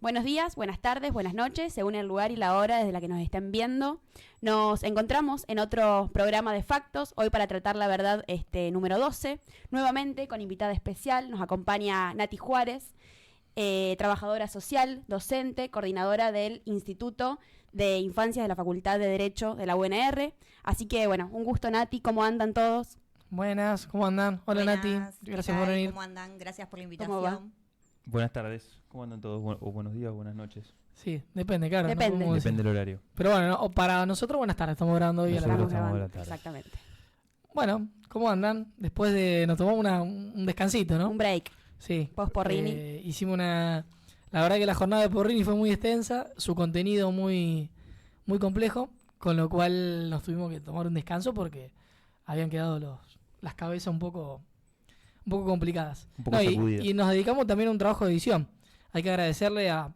Buenos días, buenas tardes, buenas noches, según el lugar y la hora desde la que nos estén viendo. Nos encontramos en otro programa de Factos, hoy para tratar la verdad número 12. Nuevamente con invitada especial nos acompaña Nati Juárez, trabajadora social, docente, coordinadora del Instituto de Infancias de la Facultad de Derecho de la UNR. Así que bueno, un gusto Nati, ¿cómo andan todos? Buenas, ¿cómo andan? Hola Buenas, Nati, gracias por venir. ¿Cómo andan? Gracias por la ¿Cómo va? invitación. Buenas tardes, ¿cómo andan todos? O buenos días o buenas noches. Sí, depende, claro. Depende. No podemos decir. Depende del horario. Pero bueno, para nosotros buenas tardes, estamos grabando hoy a la Nosotros tarde. estamos a la tarde. Exactamente. Bueno, ¿cómo andan? Después de, nos tomamos un descansito, ¿no? Un break, Sí. post Porrini. Hicimos la verdad que la jornada de Porrini fue muy extensa, su contenido muy, muy complejo, con lo cual nos tuvimos que tomar un descanso porque habían quedado las cabezas un poco complicadas. Un poco No, sacudidas. y nos dedicamos también a un trabajo de edición. Hay que agradecerle a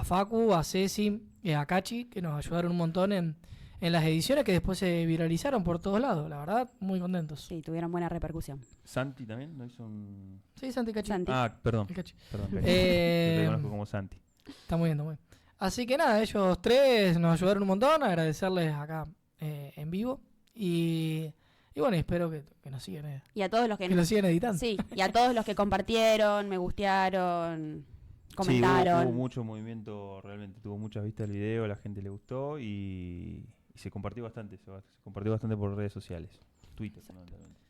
Facu, a Ceci y a Cachi, que nos ayudaron un montón en las ediciones que después se viralizaron por todos lados. La verdad, muy contentos. Sí, tuvieron buena repercusión. ¿Santi también? ¿No hizo un...? Sí, Santi Cachi. Santi. Ah, perdón. El Cachi. Perdón. Eh, Yo te conozco como Santi. Está muy bien, está muy bien. Así que nada, ellos tres nos ayudaron un montón, agradecerles acá en vivo. Y bueno, espero que nos sigan, Y a todos los que nos sigan editando. Sí, y a todos los que compartieron, me gustearon, Sí, comentaron. hubo mucho movimiento, realmente tuvo muchas vistas el video, a la gente le gustó y se compartió bastante, se compartió bastante por redes sociales, Twitter fundamentalmente.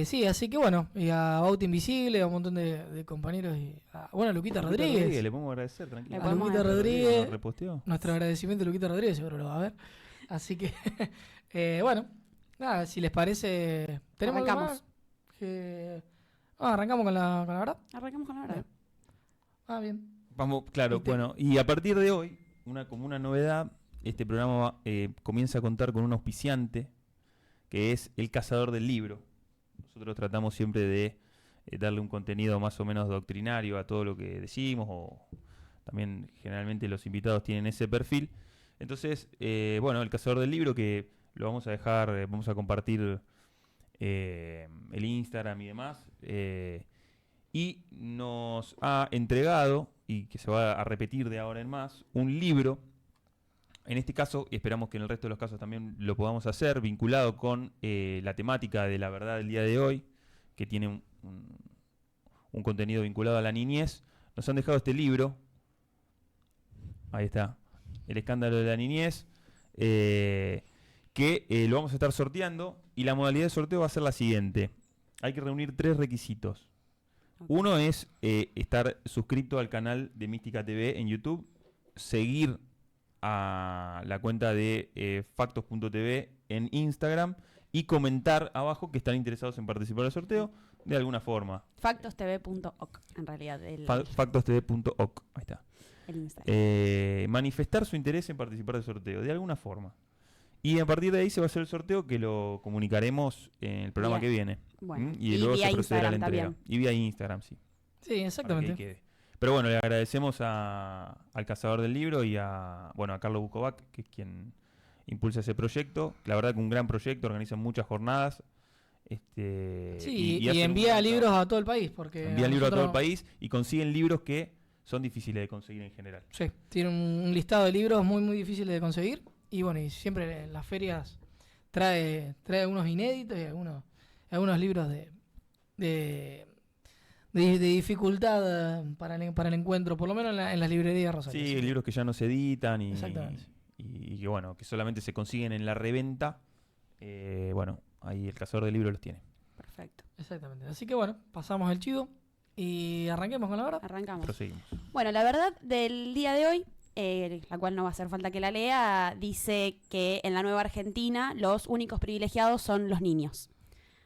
Sí, así que bueno, y a Bauti Invisible, a un montón de compañeros, y a Luquita Rodríguez. Le podemos agradecer, tranquilo. Le A podemos Luquita agradecer. Rodríguez. ¿Nos reposteó? Nuestro agradecimiento a Luquita Rodríguez, seguro lo va a ver. Así que, bueno, nada, si les parece, ¿tenemos algo Arrancamos. más? Arrancamos con la verdad. Arrancamos con la verdad. Bien. Vamos, claro, Y te- bueno, y a partir de hoy, como una novedad, este programa comienza a contar con un auspiciante, que es El Cazador del Libro. Nosotros tratamos siempre de darle un contenido más o menos doctrinario a todo lo que decimos, o también generalmente los invitados tienen ese perfil. Entonces, bueno, El Cazador del Libro, que lo vamos a dejar, vamos a compartir el Instagram y demás, y nos ha entregado, y que se va a repetir de ahora en más, un libro. En este caso, y esperamos que en el resto de los casos también lo podamos hacer, vinculado con la temática de la verdad del día de hoy, que tiene un contenido vinculado a la niñez. Nos han dejado este libro, ahí está, El escándalo de la niñez, que lo vamos a estar sorteando, y la modalidad de sorteo va a ser la siguiente. Hay que reunir 3 requisitos. Uno es estar suscrito al canal de Mística TV en YouTube, seguir a la cuenta de factos.tv en Instagram y comentar abajo que están interesados en participar del sorteo de alguna forma. Factostv.oc, en realidad, Factostv.oc, ahí está. el Instagram. Manifestar su interés en participar del sorteo de alguna forma. Y a partir de ahí se va a hacer el sorteo, que lo comunicaremos en el programa Bien. que viene. Bueno, Y y luego vía se procederá a la Instagram entrega. también. Y vía Instagram, sí. Sí, Para que exactamente. quede. Pero bueno, le agradecemos al Cazador del Libro y a Carlos Bukovac, que es quien impulsa ese proyecto. La verdad que un gran proyecto, organizan muchas jornadas. Sí, y hacen un envía gran libros trabajo. a todo el país. Porque Envían libros a todo el nosotros- país y consiguen libros que son difíciles de conseguir en general. Sí, tiene un listado de libros muy, muy difíciles de conseguir. Y bueno, y siempre en las ferias trae algunos inéditos y algunos libros de dificultad para el encuentro, por lo menos en las librerías de Rosario. Sí, libros que ya no se editan Exactamente. y que bueno, que solamente se consiguen en la reventa. Bueno, ahí el Cazador del Libro los tiene. Perfecto. Exactamente. Así que bueno, pasamos el chivo y arranquemos con la verdad. Arrancamos. Proseguimos. Bueno, la verdad del día de hoy, la cual no va a hacer falta que la lea, dice que en la Nueva Argentina los únicos privilegiados son los niños.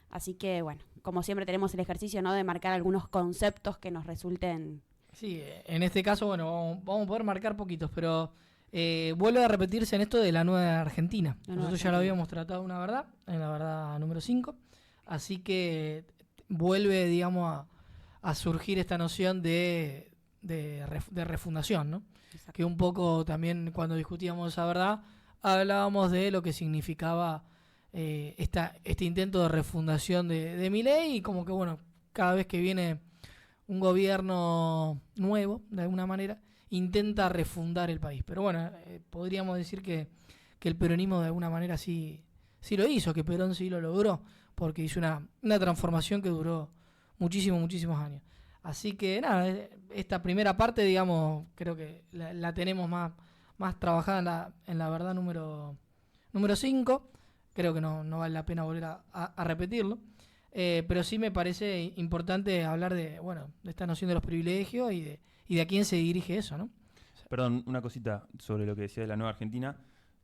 Así que, bueno, como siempre tenemos el ejercicio, ¿no?, de marcar algunos conceptos que nos resulten... Sí, en este caso, bueno, vamos a poder marcar poquitos, pero vuelve a repetirse en esto de la Nueva Argentina. La Nueva Nosotros ya lo Argentina. habíamos tratado una verdad, en la verdad número 5, así que vuelve, digamos, a surgir esta noción de refundación, ¿no? Exacto. Que un poco también cuando discutíamos esa verdad, hablábamos de lo que significaba este intento de refundación de Milei, y como que bueno, cada vez que viene un gobierno nuevo, de alguna manera, intenta refundar el país. Pero bueno, podríamos decir que el peronismo de alguna manera sí lo hizo, que Perón sí lo logró, porque hizo una transformación que duró muchísimos años. Así que nada, esta primera parte, digamos, creo que la tenemos más trabajada en la verdad número 5. Creo que no vale la pena volver a repetirlo. Pero sí me parece importante hablar de esta noción de los privilegios y de a quién se dirige eso, ¿no? Perdón, una cosita sobre lo que decía de la Nueva Argentina.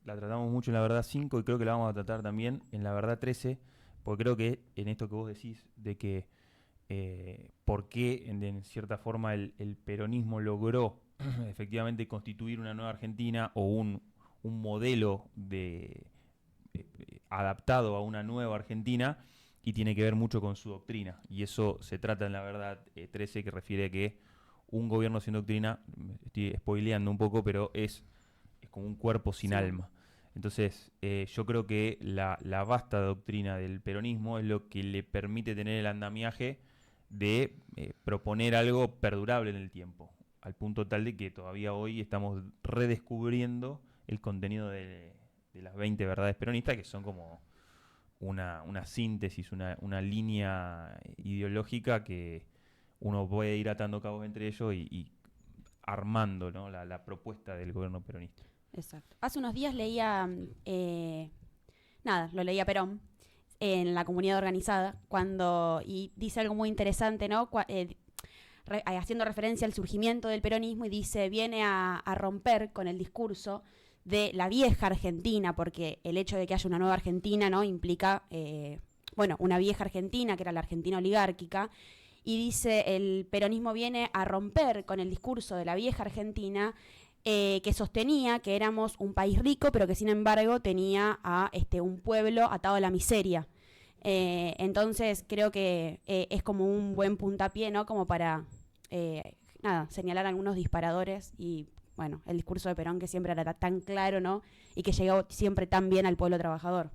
La tratamos mucho en la verdad 5 y creo que la vamos a tratar también en la verdad 13, porque creo que en esto que vos decís, de que por qué en cierta forma el peronismo logró efectivamente constituir una Nueva Argentina o un modelo adaptado a una nueva Argentina, y tiene que ver mucho con su doctrina. Y eso se trata en la verdad 13, que refiere a que un gobierno sin doctrina, estoy spoileando un poco, pero es como un cuerpo sin alma. Entonces, yo creo que la vasta doctrina del peronismo es lo que le permite tener el andamiaje de proponer algo perdurable en el tiempo, al punto tal de que todavía hoy estamos redescubriendo el contenido de las 20 verdades peronistas, que son como una síntesis, una línea ideológica que uno puede ir atando cabos entre ellos y armando, ¿no?, la propuesta del gobierno peronista. Exacto. Hace unos días leía, lo leía Perón en la Comunidad Organizada, y dice algo muy interesante, ¿no? Haciendo referencia al surgimiento del peronismo, y dice, viene a romper con el discurso de la vieja Argentina, porque el hecho de que haya una nueva Argentina, ¿no?, implica, una vieja Argentina, que era la Argentina oligárquica, y dice, el peronismo viene a romper con el discurso de la vieja Argentina, que sostenía que éramos un país rico, pero que sin embargo tenía a un pueblo atado a la miseria. Entonces creo que es como un buen puntapié, ¿no?, como para señalar algunos disparadores, y el discurso de Perón, que siempre era tan claro, ¿no?, y que llegó siempre tan bien al pueblo trabajador.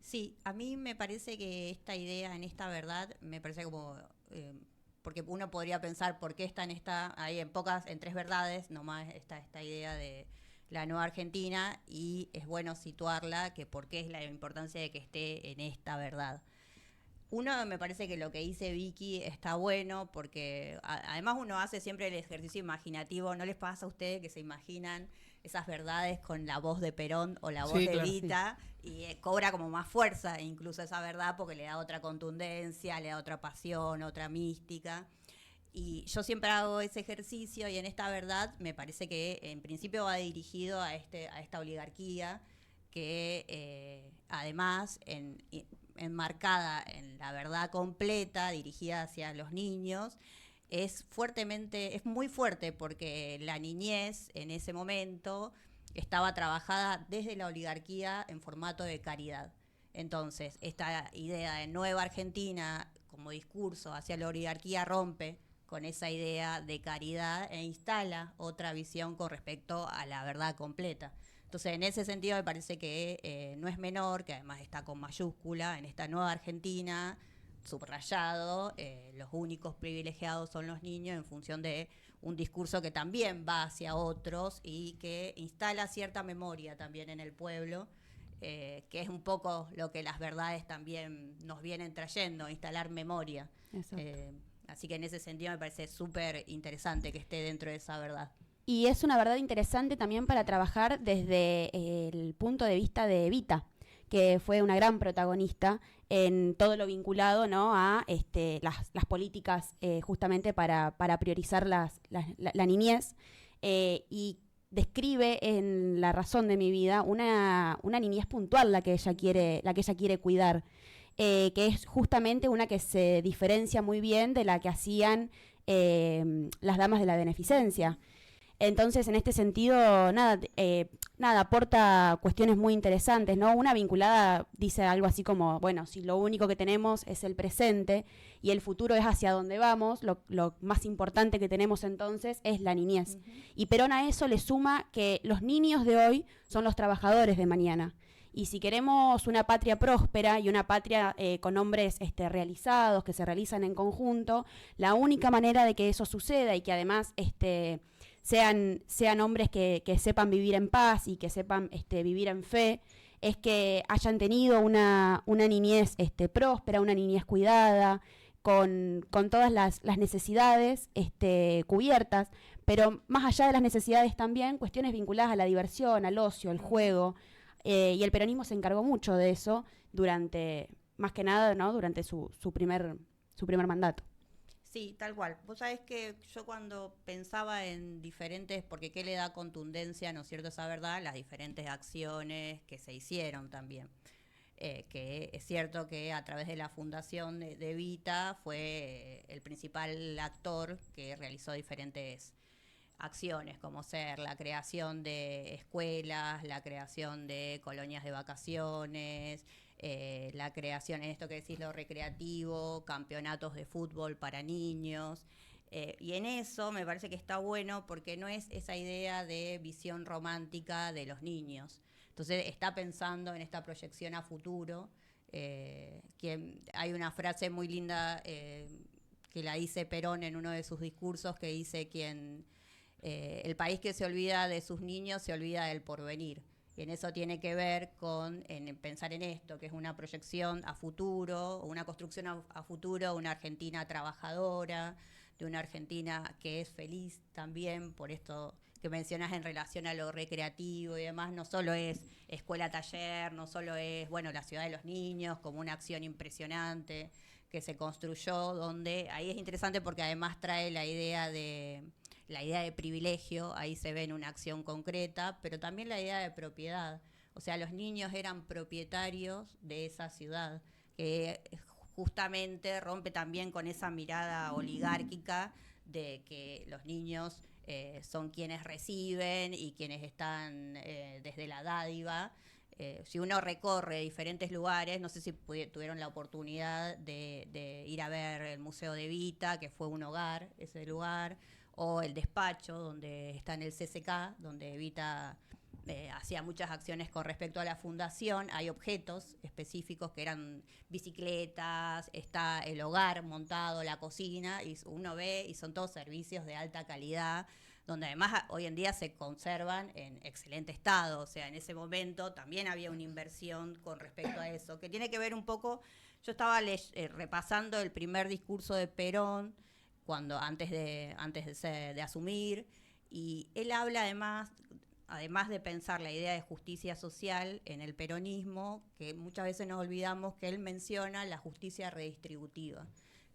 Sí, a mí me parece que esta idea, en esta verdad, me parece como... porque uno podría pensar por qué está ahí en 3 verdades, nomás está esta idea de la Nueva Argentina, y es bueno situarla, que por qué es la importancia de que esté en esta verdad. Uno, me parece que lo que dice Vicky está bueno, porque además uno hace siempre el ejercicio imaginativo. ¿No les pasa a ustedes que se imaginan esas verdades con la voz de Perón o la voz de Evita? Sí. Y cobra como más fuerza incluso esa verdad, porque le da otra contundencia, le da otra pasión, otra mística. Y yo siempre hago ese ejercicio, y en esta verdad me parece que en principio va dirigido a esta oligarquía que además enmarcada en la verdad completa, dirigida hacia los niños, es muy fuerte, porque la niñez en ese momento estaba trabajada desde la oligarquía en formato de caridad. Entonces, esta idea de nueva Argentina como discurso hacia la oligarquía rompe con esa idea de caridad e instala otra visión con respecto a la verdad completa. Entonces, en ese sentido me parece que no es menor, que además está con mayúscula, en esta nueva Argentina, subrayado, los únicos privilegiados son los niños, en función de un discurso que también va hacia otros y que instala cierta memoria también en el pueblo, que es un poco lo que las verdades también nos vienen trayendo, instalar memoria. Así que en ese sentido me parece súper interesante que esté dentro de esa verdad. Y es una verdad interesante también para trabajar desde el punto de vista de Evita, que fue una gran protagonista en todo lo vinculado, ¿no?, a las políticas justamente para priorizar la niñez, y describe en La razón de mi vida una niñez puntual la que ella quiere cuidar, que es justamente una que se diferencia muy bien de la que hacían las damas de la beneficencia. Entonces, en este sentido, aporta cuestiones muy interesantes, ¿no? Una vinculada dice algo así como, si lo único que tenemos es el presente y el futuro es hacia dónde vamos, lo más importante que tenemos entonces es la niñez. Uh-huh. Y Perón a eso le suma que los niños de hoy son los trabajadores de mañana. Y si queremos una patria próspera y una patria con hombres realizados, que se realizan en conjunto, la única manera de que eso suceda y que además sean hombres que sepan vivir en paz y que sepan vivir en fe, es que hayan tenido una niñez próspera, una niñez cuidada, con todas las necesidades cubiertas, pero más allá de las necesidades también cuestiones vinculadas a la diversión, al ocio, al juego, y el peronismo se encargó mucho de eso más que nada, ¿no? Durante su primer mandato. Sí, tal cual. Vos sabés que yo cuando pensaba en diferentes, porque qué le da contundencia, ¿no es cierto?, esa verdad, las diferentes acciones que se hicieron también. Que es cierto que a través de la fundación de Evita fue el principal actor que realizó diferentes acciones, como ser la creación de escuelas, la creación de colonias de vacaciones, la creación, en esto que decís, lo recreativo, campeonatos de fútbol para niños. Y en eso me parece que está bueno porque no es esa idea de visión romántica de los niños. Entonces está pensando en esta proyección a futuro. Que hay una frase muy linda que la dice Perón en uno de sus discursos, que dice el país que se olvida de sus niños se olvida del porvenir. Y en eso tiene que ver con pensar en esto, que es una proyección a futuro, una construcción a futuro, una Argentina trabajadora, de una Argentina que es feliz también por esto que mencionas en relación a lo recreativo y demás. No solo es escuela-taller, no solo es, la ciudad de los niños como una acción impresionante que se construyó, donde ahí es interesante porque además trae la idea de privilegio, ahí se ve en una acción concreta, pero también la idea de propiedad. O sea, los niños eran propietarios de esa ciudad, que justamente rompe también con esa mirada oligárquica de que los niños son quienes reciben y quienes están desde la dádiva. Si uno recorre diferentes lugares, no sé si tuvieron la oportunidad de ir a ver el Museo de Evita, que fue un hogar, ese lugar, o el despacho, donde está en el CCK, donde Evita hacía muchas acciones con respecto a la fundación. Hay objetos específicos que eran bicicletas, está el hogar montado, la cocina, y uno ve y son todos servicios de alta calidad, donde además hoy en día se conservan en excelente estado. O sea, en ese momento también había una inversión con respecto a eso, que tiene que ver un poco. Yo estaba repasando el primer discurso de Perón, antes de asumir, y él habla además de pensar la idea de justicia social en el peronismo, que muchas veces nos olvidamos que él menciona la justicia redistributiva,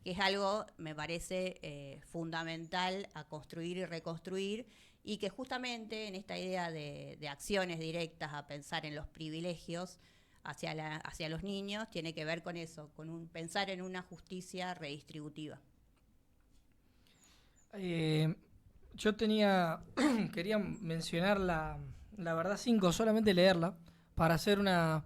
que es algo, me parece, fundamental a construir y reconstruir, y que justamente en esta idea de acciones directas a pensar en los privilegios hacia los niños, tiene que ver con eso, pensar en una justicia redistributiva. Yo quería mencionar la verdad 5, solamente leerla, para hacer una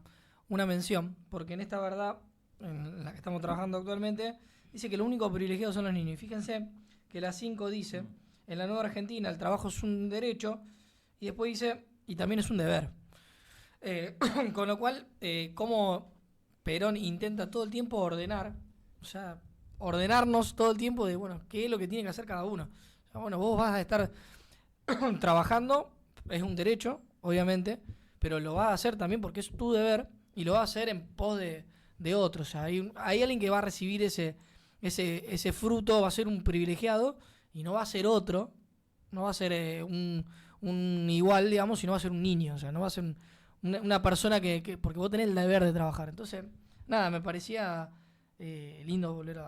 mención, porque en esta verdad, en la que estamos trabajando actualmente, dice que lo único privilegiado son los niños. Y fíjense que la 5 dice, en la nueva Argentina el trabajo es un derecho, y después dice, y también es un deber. Con lo cual, como Perón intenta todo el tiempo ordenarnos todo el tiempo de, qué es lo que tiene que hacer cada uno. O sea, vos vas a estar trabajando, es un derecho, obviamente, pero lo vas a hacer también porque es tu deber y lo vas a hacer en pos de otros. O sea, hay alguien que va a recibir ese fruto, va a ser un privilegiado y no va a ser otro, no va a ser un igual, digamos, sino va a ser un niño. O sea, no va a ser una persona que porque vos tenés el deber de trabajar. Entonces, nada, me parecía lindo volver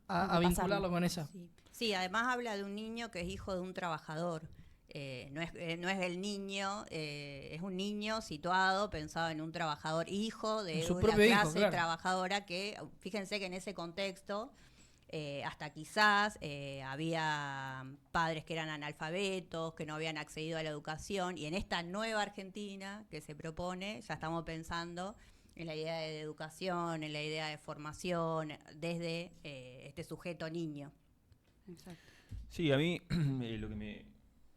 a vincularlo con esa. Sí, además habla de un niño que es hijo de un trabajador. No es el niño, es un niño situado, pensado en un trabajador, hijo de una clase trabajadora, que fíjense que en ese contexto hasta quizás había padres que eran analfabetos, que no habían accedido a la educación, y en esta nueva Argentina que se propone ya estamos pensando en la idea de educación, en la idea de formación desde este sujeto niño. Exacto. Sí, a mí lo que me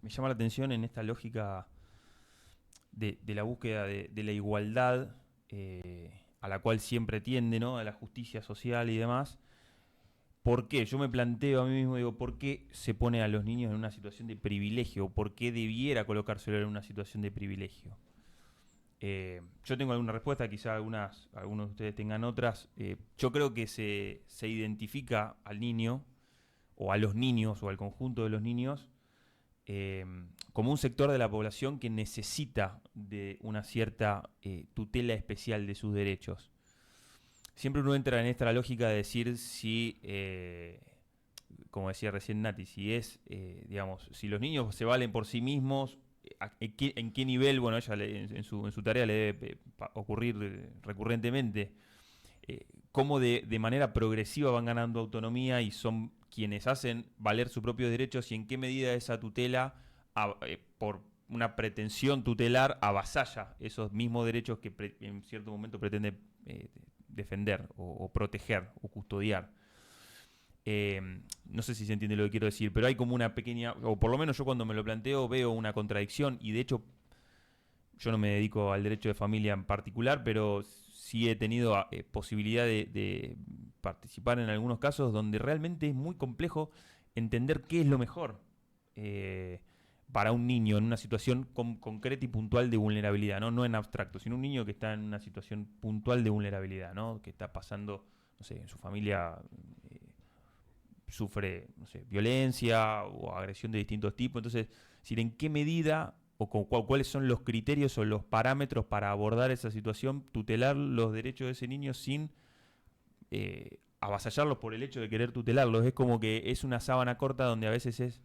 llama la atención en esta lógica de la búsqueda de la igualdad a la cual siempre tiende, ¿no?, a la justicia social y demás, ¿por qué? Yo me planteo a mí mismo, digo, ¿por qué se pone a los niños en una situación de privilegio? ¿Por qué debiera colocárselo en una situación de privilegio? Yo tengo alguna respuesta, quizá algunos de ustedes tengan otras. Yo creo que se identifica al niño, o a los niños, o al conjunto de los niños, como un sector de la población que necesita de una cierta tutela especial de sus derechos. Siempre uno entra en esta lógica de decir si, como decía recién Nati, digamos, si los niños se valen por sí mismos, en qué nivel, bueno, ella en su tarea le debe ocurrir recurrentemente, cómo de manera progresiva van ganando autonomía y son quienes hacen valer sus propios derechos, y en qué medida esa tutela, por una pretensión tutelar, avasalla esos mismos derechos que en cierto momento pretende defender o proteger o custodiar. No sé si se entiende lo que quiero decir, pero hay como una pequeña, o por lo menos yo cuando me lo planteo veo una contradicción, y de hecho yo no me dedico al derecho de familia en particular, pero sí he tenido posibilidad de participar en algunos casos donde realmente es muy complejo entender qué es lo mejor para un niño en una situación concreta y puntual de vulnerabilidad, ¿no? No en abstracto, sino un niño que está en una situación puntual de vulnerabilidad, ¿no? Que está pasando, no sé, en su familia sufre, no sé, violencia o agresión de distintos tipos. Entonces, ¿en qué medida o cuáles son los criterios o los parámetros para abordar esa situación, tutelar los derechos de ese niño sin avasallarlos por el hecho de querer tutelarlos? Es como que es una sábana corta donde a veces es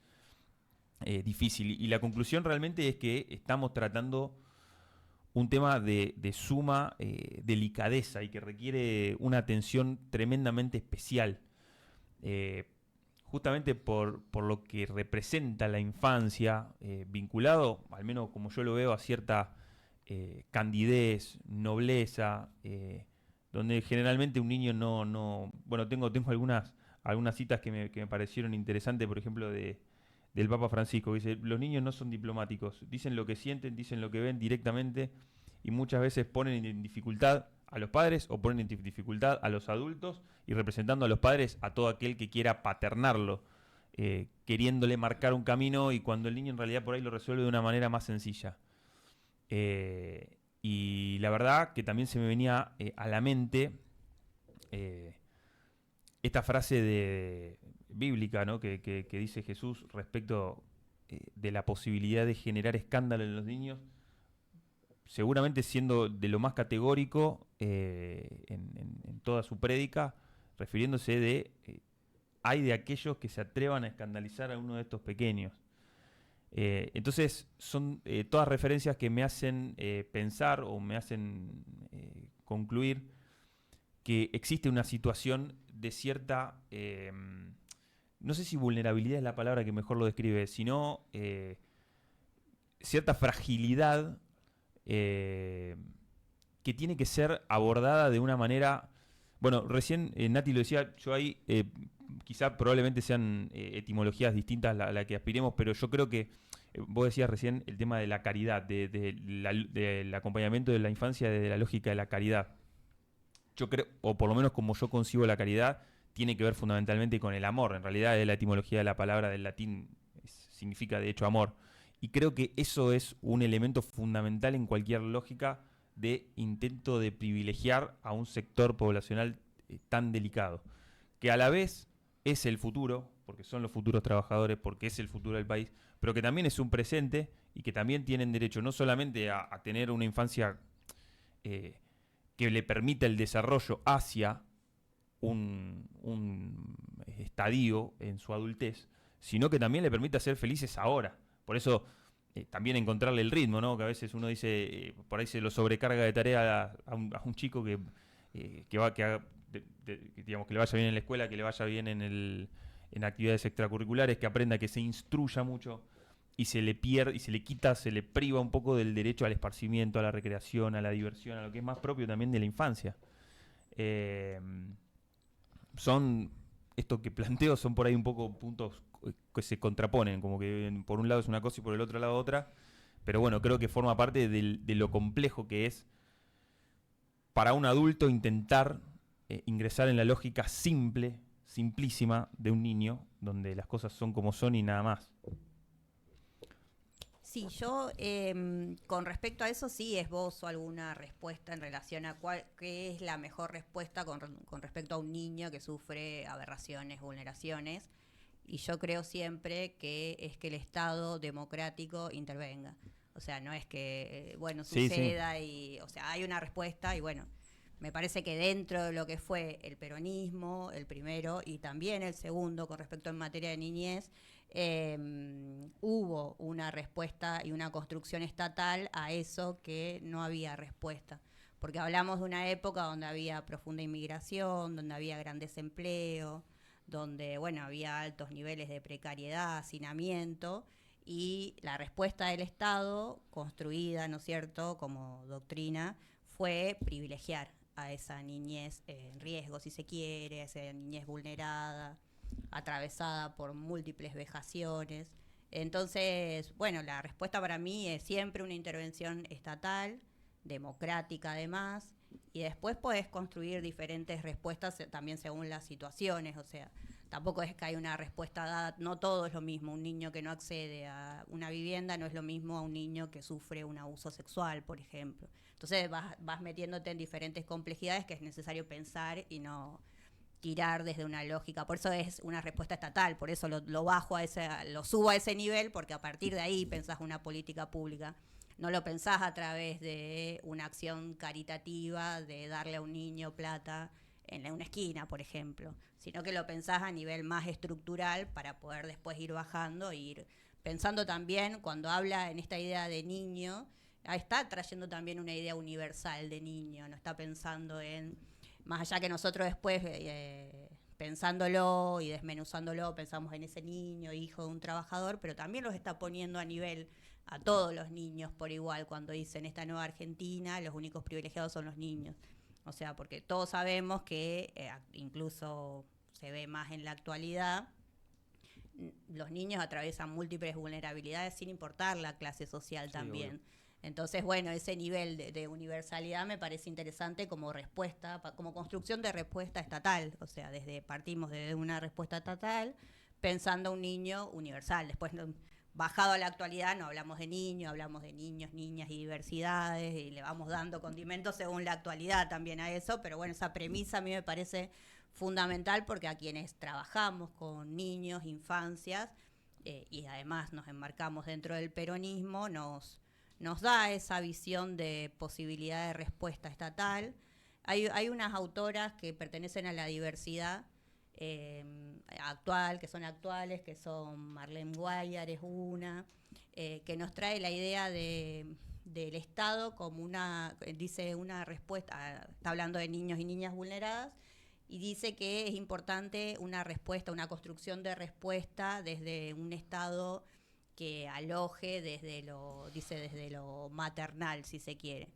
difícil. Y la conclusión realmente es que estamos tratando un tema de suma delicadeza y que requiere una atención tremendamente especial. Justamente por lo que representa la infancia, vinculado, al menos como yo lo veo, a cierta candidez, nobleza, donde generalmente un niño no... Bueno, tengo algunas citas que me parecieron interesantes, por ejemplo, del Papa Francisco, que dice: los niños no son diplomáticos, dicen lo que sienten, dicen lo que ven directamente, y muchas veces ponen en dificultad a los padres o ponen en dificultad a los adultos, y representando a los padres a todo aquel que quiera paternarlo, queriéndole marcar un camino, y cuando el niño en realidad por ahí lo resuelve de una manera más sencilla. Y la verdad que también se me venía a la mente esta frase bíblica, ¿no? que dice Jesús respecto de la posibilidad de generar escándalo en los niños, seguramente siendo de lo más categórico en toda su prédica, refiriéndose de hay de aquellos que se atrevan a escandalizar a uno de estos pequeños. Entonces son todas referencias que me hacen pensar o me hacen concluir que existe una situación de cierta, no sé si vulnerabilidad es la palabra que mejor lo describe, sino cierta fragilidad que tiene que ser abordada de una manera... Bueno, recién Nati lo decía, yo ahí quizá probablemente sean etimologías distintas a la que aspiremos, pero yo creo que vos decías recién el tema de la caridad, del acompañamiento de la infancia desde la lógica de la caridad. Yo creo, o por lo menos como yo concibo la caridad, tiene que ver fundamentalmente con el amor. En realidad la etimología de la palabra del latín significa de hecho amor. Y creo que eso es un elemento fundamental en cualquier lógica de intento de privilegiar a un sector poblacional tan delicado, que a la vez es el futuro, porque son los futuros trabajadores, porque es el futuro del país, pero que también es un presente y que también tienen derecho no solamente a tener una infancia que le permita el desarrollo hacia un estadio en su adultez, sino que también le permita ser felices ahora. Por eso también encontrarle el ritmo, ¿no? Que a veces uno dice, por ahí se lo sobrecarga de tarea a un chico que digamos, que le vaya bien en la escuela, que le vaya bien en actividades extracurriculares, que aprenda, que se instruya mucho, y se le pierde, y se le quita, se le priva un poco del derecho al esparcimiento, a la recreación, a la diversión, a lo que es más propio también de la infancia. Esto que planteo son por ahí un poco puntos que se contraponen, como que por un lado es una cosa y por el otro lado otra, pero bueno, creo que forma parte de lo complejo que es para un adulto intentar ingresar en la lógica simple simplísima de un niño, donde las cosas son como son y nada más. Sí, yo con respecto a eso sí esbozo alguna respuesta en relación a qué es la mejor respuesta con respecto a un niño que sufre aberraciones, vulneraciones. Y yo creo siempre que es que el Estado democrático intervenga. O sea, no es que, bueno, Sí, suceda y, o sea, hay una respuesta y bueno, me parece que dentro de lo que fue el peronismo, el primero y también el segundo con respecto en materia de niñez, hubo una respuesta y una construcción estatal a eso que no había respuesta. Porque hablamos de una época donde había profunda inmigración, donde había gran desempleo, donde, bueno, había altos niveles de precariedad, hacinamiento, y la respuesta del Estado, construida, ¿no es cierto?, como doctrina, fue privilegiar a esa niñez en riesgo, si se quiere, a esa niñez vulnerada, atravesada por múltiples vejaciones. Entonces, bueno, la respuesta para mí es siempre una intervención estatal, democrática además, y después podés construir diferentes respuestas también según las situaciones, o sea, tampoco es que hay una respuesta dada, no todo es lo mismo, un niño que no accede a una vivienda no es lo mismo a un niño que sufre un abuso sexual, por ejemplo. Entonces vas metiéndote en diferentes complejidades que es necesario pensar y no tirar desde una lógica, por eso es una respuesta estatal, por eso lo bajo a lo subo a ese nivel, porque a partir de ahí pensás una política pública. No lo pensás a través de una acción caritativa, de darle a un niño plata en una esquina, por ejemplo, sino que lo pensás a nivel más estructural para poder después ir bajando e ir pensando también, cuando habla en esta idea de niño, está trayendo también una idea universal de niño, no está pensando en, más allá que nosotros después pensándolo y desmenuzándolo, pensamos en ese niño, hijo de un trabajador, pero también los está poniendo a nivel a todos los niños por igual cuando dicen esta nueva Argentina, los únicos privilegiados son los niños. O sea, porque todos sabemos que incluso se ve más en la actualidad, los niños atraviesan múltiples vulnerabilidades sin importar la clase social también. Obvio. Entonces, bueno, ese nivel de universalidad me parece interesante como respuesta, como construcción de respuesta estatal. O sea, partimos de una respuesta estatal pensando un niño universal. Después, bajado a la actualidad, no hablamos de niños, hablamos de niños, niñas y diversidades, y le vamos dando condimentos según la actualidad también a eso. Pero bueno, esa premisa a mí me parece fundamental porque a quienes trabajamos con niños, infancias, y además nos enmarcamos dentro del peronismo, nos da esa visión de posibilidad de respuesta estatal. Hay unas autoras que pertenecen a la diversidad actual, que son Marlene Guayar es una, que nos trae la idea del Estado como dice una respuesta, está hablando de niños y niñas vulneradas, y dice que es importante una respuesta, una construcción de respuesta desde un Estado que aloje desde lo maternal, si se quiere.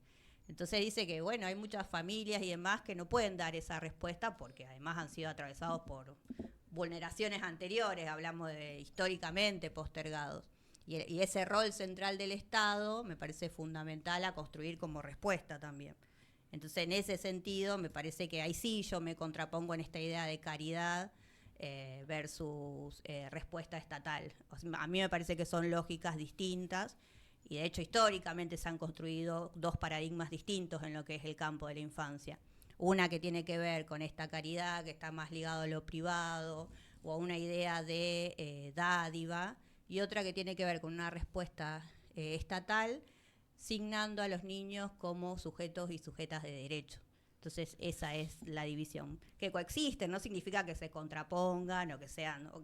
Entonces dice que, bueno, hay muchas familias y demás que no pueden dar esa respuesta porque además han sido atravesados por vulneraciones anteriores, hablamos de históricamente postergados. Y ese rol central del Estado me parece fundamental a construir como respuesta también. Entonces, en ese sentido, me parece que ahí sí yo me contrapongo en esta idea de caridad versus respuesta estatal. O sea, a mí me parece que son lógicas distintas y de hecho históricamente se han construido dos paradigmas distintos en lo que es el campo de la infancia. Una que tiene que ver con esta caridad que está más ligado a lo privado o a una idea de dádiva, y otra que tiene que ver con una respuesta estatal signando a los niños como sujetos y sujetas de derecho. Entonces esa es la división. Que coexisten, no significa que se contrapongan o que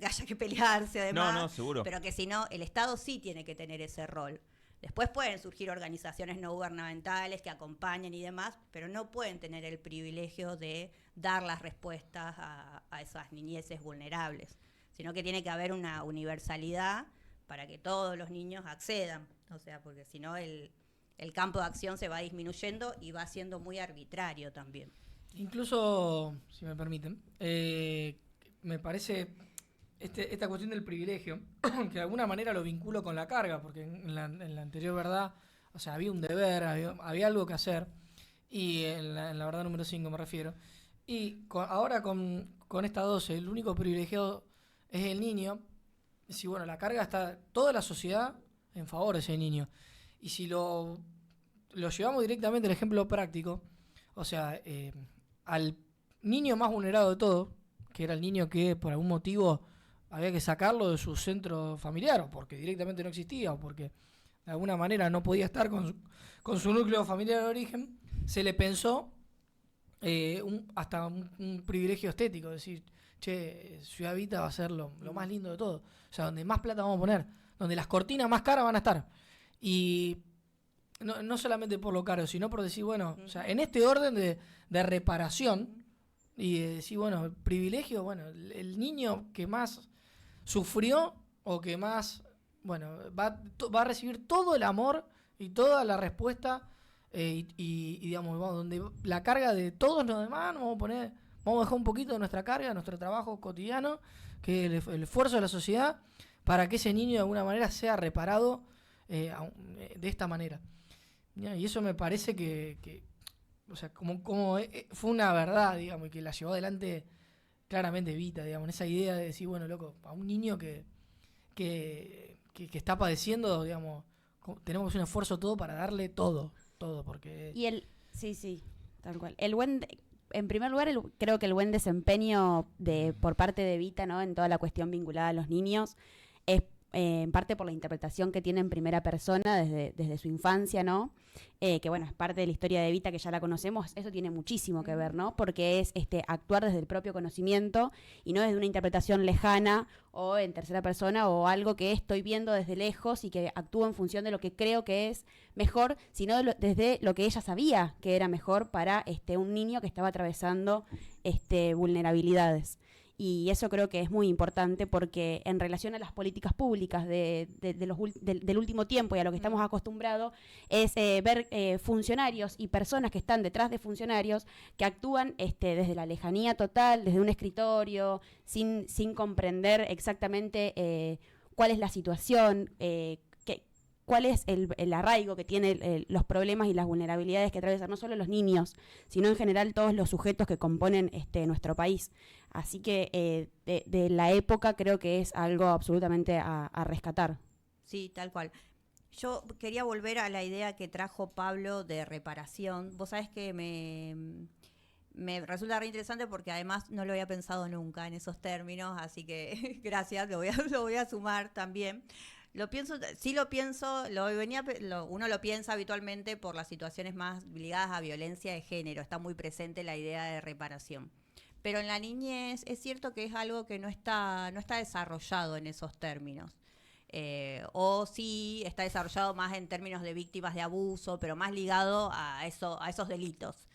haya que pelearse además. No, seguro. Pero que si no, el Estado sí tiene que tener ese rol. Después pueden surgir organizaciones no gubernamentales que acompañen y demás, pero no pueden tener el privilegio de dar las respuestas a esas niñeces vulnerables, sino que tiene que haber una universalidad para que todos los niños accedan. O sea, porque si no el campo de acción se va disminuyendo y va siendo muy arbitrario también. Incluso, si me permiten, me parece esta cuestión del privilegio, que de alguna manera lo vinculo con la carga, porque en la anterior verdad, o sea, había un deber, había algo que hacer, y en la verdad número 5 me refiero, Y ahora con esta 12, el único privilegiado es el niño. Si bueno, la carga está toda la sociedad en favor de ese niño. Y si lo llevamos directamente al ejemplo práctico, o sea, al niño más vulnerado de todo, que era el niño que por algún motivo había que sacarlo de su centro familiar, o porque directamente no existía, o porque de alguna manera no podía estar con su núcleo familiar de origen, se le pensó hasta un privilegio estético, decir, che, Ciudad Vita va a ser lo más lindo de todo, o sea, donde más plata vamos a poner, donde las cortinas más caras van a estar. Y no solamente por lo caro, sino por decir, bueno, o sea, en este orden de reparación, y de decir, bueno, el privilegio, bueno, el niño que más sufrió o que más, bueno, va a recibir todo el amor y toda la respuesta, y digamos, donde la carga de todos los demás, vamos a dejar un poquito de nuestra carga, de nuestro trabajo cotidiano, que el esfuerzo de la sociedad, para que ese niño de alguna manera sea reparado de esta manera. ¿Ya? Y eso me parece que o sea, como fue una verdad, digamos, y que la llevó adelante claramente Vita, digamos, esa idea de decir, bueno, loco, a un niño que está padeciendo, digamos, tenemos un esfuerzo todo para darle todo, porque... Y sí, tal cual. En primer lugar, creo que el buen desempeño por parte de Vita, ¿no? En toda la cuestión vinculada a los niños, es en parte por la interpretación que tiene en primera persona desde su infancia, ¿no? Que bueno, es parte de la historia de Vita, que ya la conocemos. Eso tiene muchísimo que ver, ¿no? Porque es actuar desde el propio conocimiento y no desde una interpretación lejana o en tercera persona o algo que estoy viendo desde lejos y que actúo en función de lo que creo que es mejor, sino desde lo que ella sabía que era mejor para un niño que estaba atravesando vulnerabilidades. Y eso creo que es muy importante porque en relación a las políticas públicas del último tiempo y a lo que estamos acostumbrados es ver funcionarios y personas que están detrás de funcionarios que actúan desde la lejanía total, desde un escritorio, sin comprender exactamente cuál es la situación, cuál es el arraigo que tienen los problemas y las vulnerabilidades que atraviesan no solo los niños, sino en general todos los sujetos que componen nuestro país. Así que de la época creo que es algo absolutamente a rescatar. Sí, tal cual. Yo quería volver a la idea que trajo Pablo de reparación. Vos sabés que me resulta re interesante porque además no lo había pensado nunca en esos términos, así que gracias, lo voy a sumar también. Lo pienso, uno lo piensa habitualmente por las situaciones más ligadas a violencia de género, está muy presente la idea de reparación. Pero en la niñez es cierto que es algo que no está desarrollado en esos términos. O sí está desarrollado más en términos de víctimas de abuso, pero más ligado a esos delitos.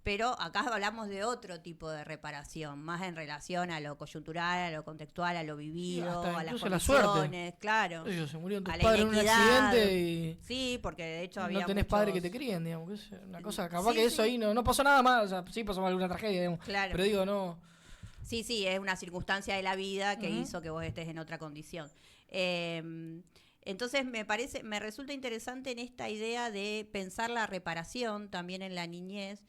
Pero acá hablamos de otro tipo de reparación, más en relación a lo coyuntural, a lo contextual, a lo vivido, a las condiciones, la suerte. Claro. Se murieron tus a la padres en un inequidad. accidente y Sí, porque de hecho había no tenés muchos... padres que te críen, digamos, que es una cosa, capaz Sí, que eso sí. ahí no pasó nada más, o sea, sí pasó alguna tragedia, digamos, Claro. pero digo, no... Sí, es una circunstancia de la vida que Uh-huh. hizo que vos estés en otra condición. Entonces me resulta interesante en esta idea de pensar la reparación también en la niñez,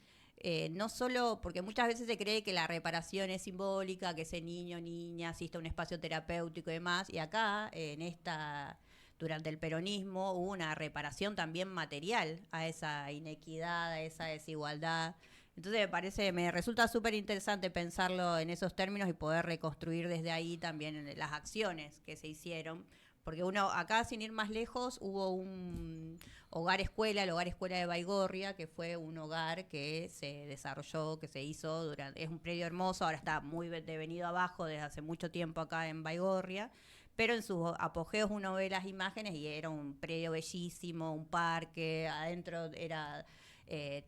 no solo porque muchas veces se cree que la reparación es simbólica, que ese niño o niña asista a un espacio terapéutico y demás, y acá durante el peronismo hubo una reparación también material a esa inequidad, a esa desigualdad. Entonces me resulta súper interesante pensarlo en esos términos y poder reconstruir desde ahí también las acciones que se hicieron. Porque acá sin ir más lejos, hubo un hogar-escuela, el hogar-escuela de Baigorria, que fue un hogar que se desarrolló, que se hizo es un predio hermoso, ahora está muy devenido abajo desde hace mucho tiempo acá en Baigorria, pero en sus apogeos uno ve las imágenes y era un predio bellísimo, un parque, adentro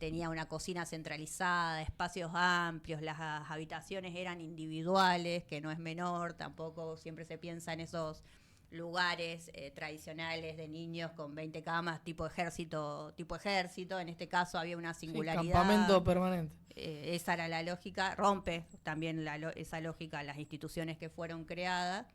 tenía una cocina centralizada, espacios amplios, las habitaciones eran individuales, que no es menor, tampoco siempre se piensa en esos lugares tradicionales de niños con 20 camas, tipo ejército, en este caso había una singularidad. Sí, campamento permanente. Esa era la lógica, rompe también esa lógica las instituciones que fueron creadas.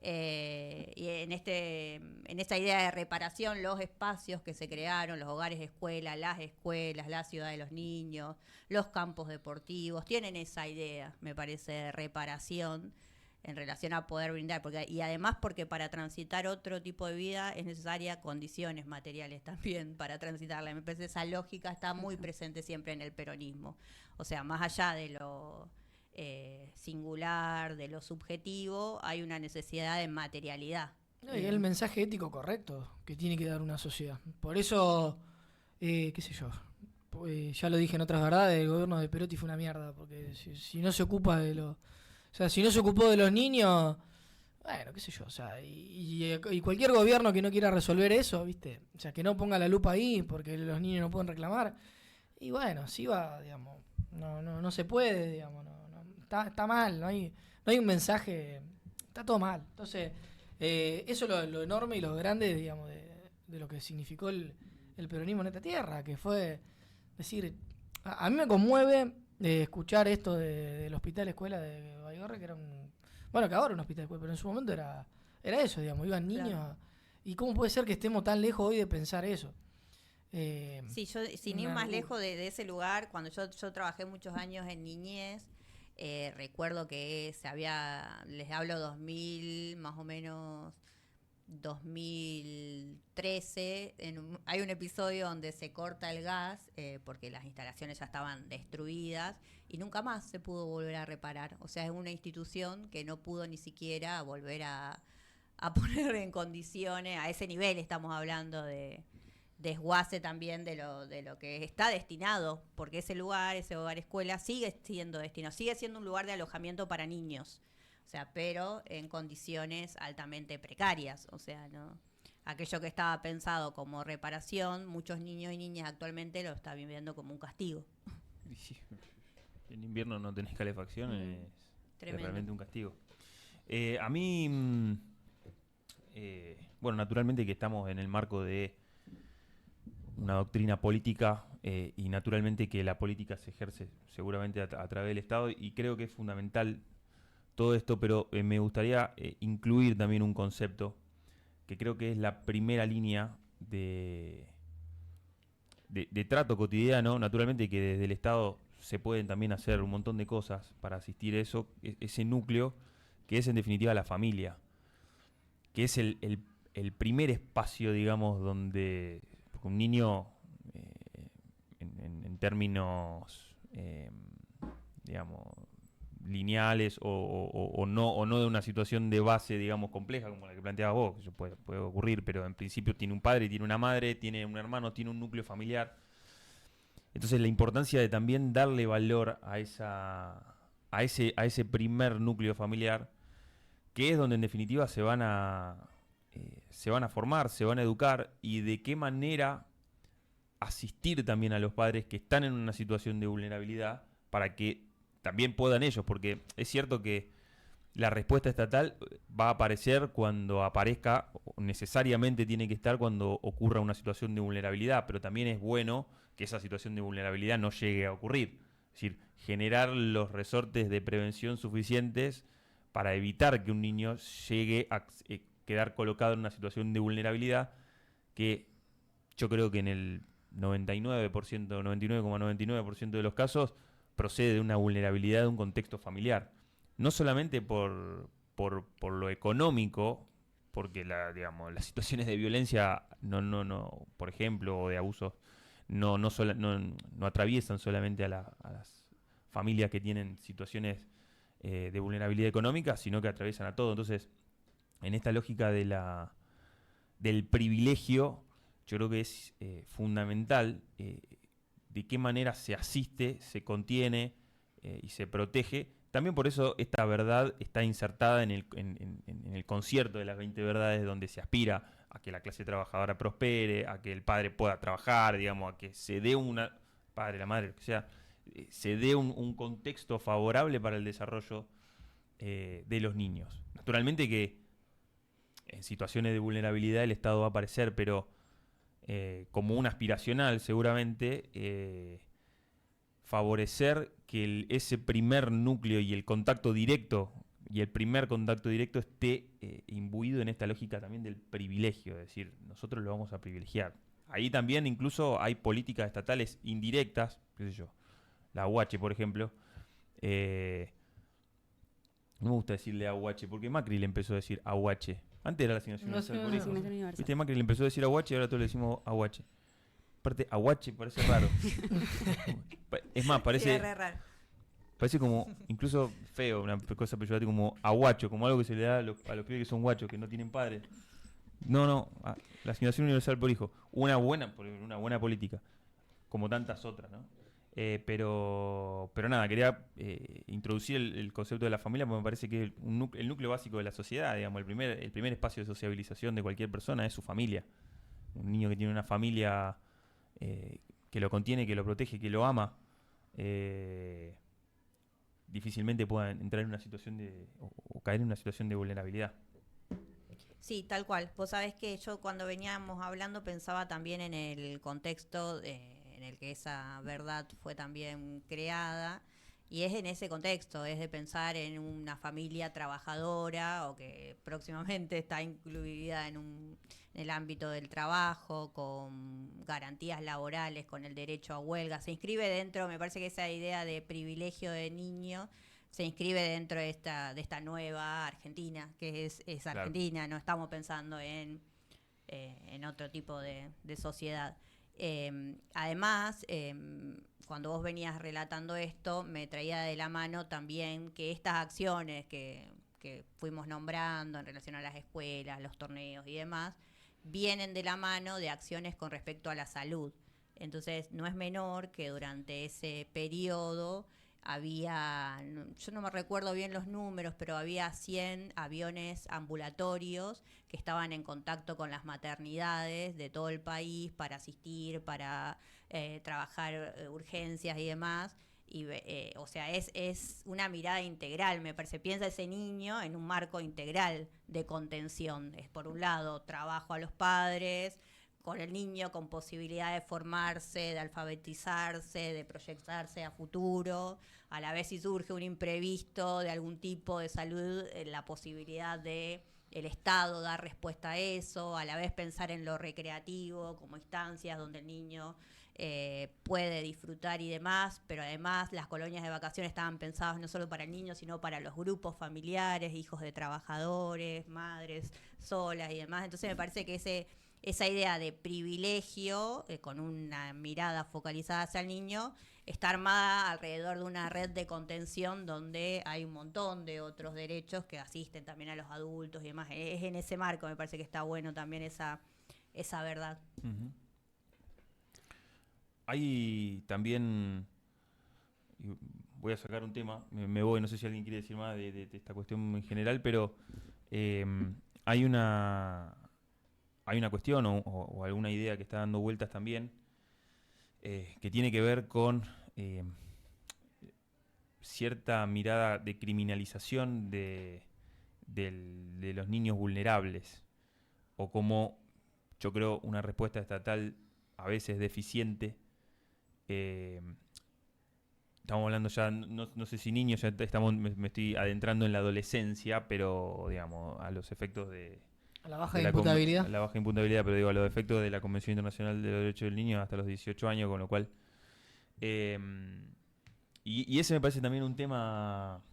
Y en esta idea de reparación, los espacios que se crearon, los hogares escuelas, la ciudad de los niños, los campos deportivos, tienen esa idea, me parece, de reparación en relación a poder brindar, y además porque para transitar otro tipo de vida es necesaria condiciones materiales también para transitarla. Me parece esa lógica está muy presente siempre en el peronismo. O sea, más allá de lo singular, de lo subjetivo, hay una necesidad de materialidad. No, y el mensaje ético correcto que tiene que dar una sociedad. Por eso, qué sé yo, ya lo dije en otras verdades, el gobierno de Perotti fue una mierda, porque si no se ocupa de los... O sea, si no se ocupó de los niños, bueno, qué sé yo, o sea, y cualquier gobierno que no quiera resolver eso, ¿viste? O sea, que no ponga la lupa ahí porque los niños no pueden reclamar, y bueno, sí va, digamos, no se puede, digamos, está mal, no hay un mensaje, está todo mal. Entonces, eso es lo enorme y lo grande, digamos, de lo que significó el peronismo en esta tierra, que fue decir, a mí me conmueve escuchar esto del hospital escuela de Baigorre, que era bueno, que ahora es un hospital escuela, pero en su momento era eso, digamos, iban niños. Claro. ¿Y cómo puede ser que estemos tan lejos hoy de pensar eso? Sí, yo sin ir más lejos de ese lugar, cuando yo trabajé muchos años en niñez, recuerdo que les hablo 2000, más o menos 2013, hay un episodio donde se corta el gas porque las instalaciones ya estaban destruidas y nunca más se pudo volver a reparar. O sea, es una institución que no pudo ni siquiera volver a poner en condiciones, a ese nivel estamos hablando de desguace también de lo que está destinado, porque ese hogar escuela sigue siendo destinado, sigue siendo un lugar de alojamiento para niños, o sea, pero en condiciones altamente precarias, o sea, no, aquello que estaba pensado como reparación, muchos niños y niñas actualmente lo están viviendo como un castigo. En invierno no tenés calefacción, es realmente un castigo. A mí, bueno, naturalmente que estamos en el marco de una doctrina política y naturalmente que la política se ejerce seguramente a través del Estado y creo que es fundamental todo esto, pero me gustaría incluir también un concepto que creo que es la primera línea de trato cotidiano, naturalmente que desde el Estado se pueden también hacer un montón de cosas para asistir a eso, ese núcleo que es en definitiva la familia, que es el primer espacio, digamos, donde un niño, en términos, digamos, lineales o no de una situación de base, digamos, compleja como la que planteabas vos, que eso puede ocurrir, pero en principio tiene un padre, tiene una madre, tiene un hermano, tiene un núcleo familiar. Entonces la importancia de también darle valor a ese primer núcleo familiar, que es donde en definitiva se van a formar, se van a educar y de qué manera asistir también a los padres que están en una situación de vulnerabilidad para que también puedan ellos, porque es cierto que la respuesta estatal va a aparecer cuando aparezca, necesariamente tiene que estar cuando ocurra una situación de vulnerabilidad, pero también es bueno que esa situación de vulnerabilidad no llegue a ocurrir. Es decir, generar los resortes de prevención suficientes para evitar que un niño llegue a quedar colocado en una situación de vulnerabilidad que yo creo que en el 99,99% de los casos procede de una vulnerabilidad de un contexto familiar. No solamente por lo económico, porque las situaciones de violencia por ejemplo, o de abusos no atraviesan solamente a las familias que tienen situaciones de vulnerabilidad económica, sino que atraviesan a todo. Entonces, en esta lógica del privilegio, yo creo que es fundamental de qué manera se asiste, se contiene y se protege. También por eso esta verdad está insertada en el concierto de las 20 verdades, donde se aspira a que la clase trabajadora prospere, a que el padre pueda trabajar, digamos, a que se dé padre, la madre, lo que sea, se dé un contexto favorable para el desarrollo de los niños. Naturalmente que en situaciones de vulnerabilidad el Estado va a aparecer, pero como un aspiracional seguramente, favorecer que ese primer núcleo y el contacto directo y el primer contacto directo esté imbuido en esta lógica también del privilegio, es decir, nosotros lo vamos a privilegiar. Ahí también incluso hay políticas estatales indirectas, qué sé yo, la AUH, por ejemplo. No me gusta decirle AUH, porque Macri le empezó a decir AUH. Antes era la asignación universal por hijos. Asignación universal. Viste, Macri le empezó a decir AUH y ahora todos le decimos AUH. Aparte, AUH parece raro. Es más, Sí, parece... es re raro. Parece como, incluso feo, una cosa peyorativa como aguacho, como algo que se le da a los pibes que son guachos, que no tienen padres. No, la asignación universal por hijo, una buena política, como tantas otras, ¿no? Pero nada, quería introducir el concepto de la familia porque me parece que es el núcleo básico de la sociedad, digamos, el primer espacio de sociabilización de cualquier persona es su familia. Un niño que tiene una familia que lo contiene, que lo protege, que lo ama, difícilmente puedan entrar en una situación o caer en una situación de vulnerabilidad. Sí, tal cual. Vos sabés que yo cuando veníamos hablando pensaba también en el contexto en el que esa verdad fue también creada, y es en ese contexto, es de pensar en una familia trabajadora o que próximamente está incluida en el ámbito del trabajo, con garantías laborales, con el derecho a huelga. Se inscribe dentro, me parece que esa idea de privilegio de niño se inscribe dentro de esta nueva Argentina, que es Claro. Argentina, no estamos pensando en otro tipo de sociedad. Además, cuando vos venías relatando esto, me traía de la mano también que estas acciones que fuimos nombrando en relación a las escuelas, los torneos y demás, vienen de la mano de acciones con respecto a la salud. Entonces, no es menor que durante ese periodo había, yo no me recuerdo bien los números, pero había 100 aviones ambulatorios que estaban en contacto con las maternidades de todo el país para asistir, para trabajar urgencias y demás. Y, o sea, es una mirada integral, me parece. Piensa ese niño en un marco integral de contención. Es, por un lado, trabajo a los padres, con el niño con posibilidad de formarse, de alfabetizarse, de proyectarse a futuro. A la vez, si surge un imprevisto de algún tipo de salud, la posibilidad de el Estado dar respuesta a eso. A la vez, pensar en lo recreativo como instancias donde el niño puede disfrutar y demás, pero además las colonias de vacaciones estaban pensadas no solo para el niño, sino para los grupos familiares, hijos de trabajadores, madres solas y demás. Entonces me parece que esa idea de privilegio, con una mirada focalizada hacia el niño, está armada alrededor de una red de contención donde hay un montón de otros derechos que asisten también a los adultos y demás. Es en ese marco, me parece que está bueno también esa verdad. Uh-huh. Hay también, voy a sacar un tema, me voy, no sé si alguien quiere decir más de esta cuestión en general, pero hay una cuestión o alguna idea que está dando vueltas también, que tiene que ver con cierta mirada de criminalización de los niños vulnerables, o como yo creo una respuesta estatal a veces deficiente. Estamos hablando ya, no sé si niños, ya me estoy adentrando en la adolescencia, pero digamos, a los efectos de... A la baja de imputabilidad. A la baja imputabilidad, pero digo, a los efectos de la Convención Internacional de los Derechos del Niño hasta los 18 años, con lo cual... y ese me parece también un tema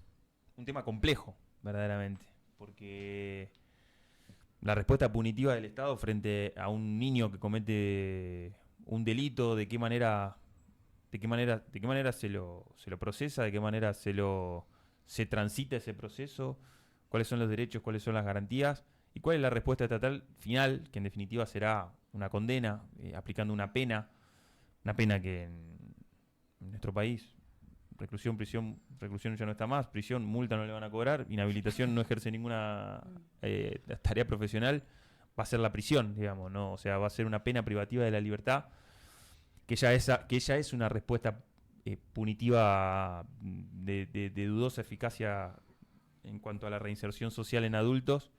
complejo, verdaderamente, porque la respuesta punitiva del Estado frente a un niño que comete un delito, de qué manera se lo procesa, de qué manera se transita ese proceso, cuáles son los derechos, cuáles son las garantías y cuál es la respuesta estatal final, que en definitiva será una condena, aplicando una pena que en nuestro país, reclusión ya no está más, prisión, multa no le van a cobrar, inhabilitación, no ejerce ninguna tarea profesional, va a ser la prisión, digamos, ¿no? O sea, va a ser una pena privativa de la libertad, que ya es una respuesta punitiva de dudosa eficacia en cuanto a la reinserción social en adultos.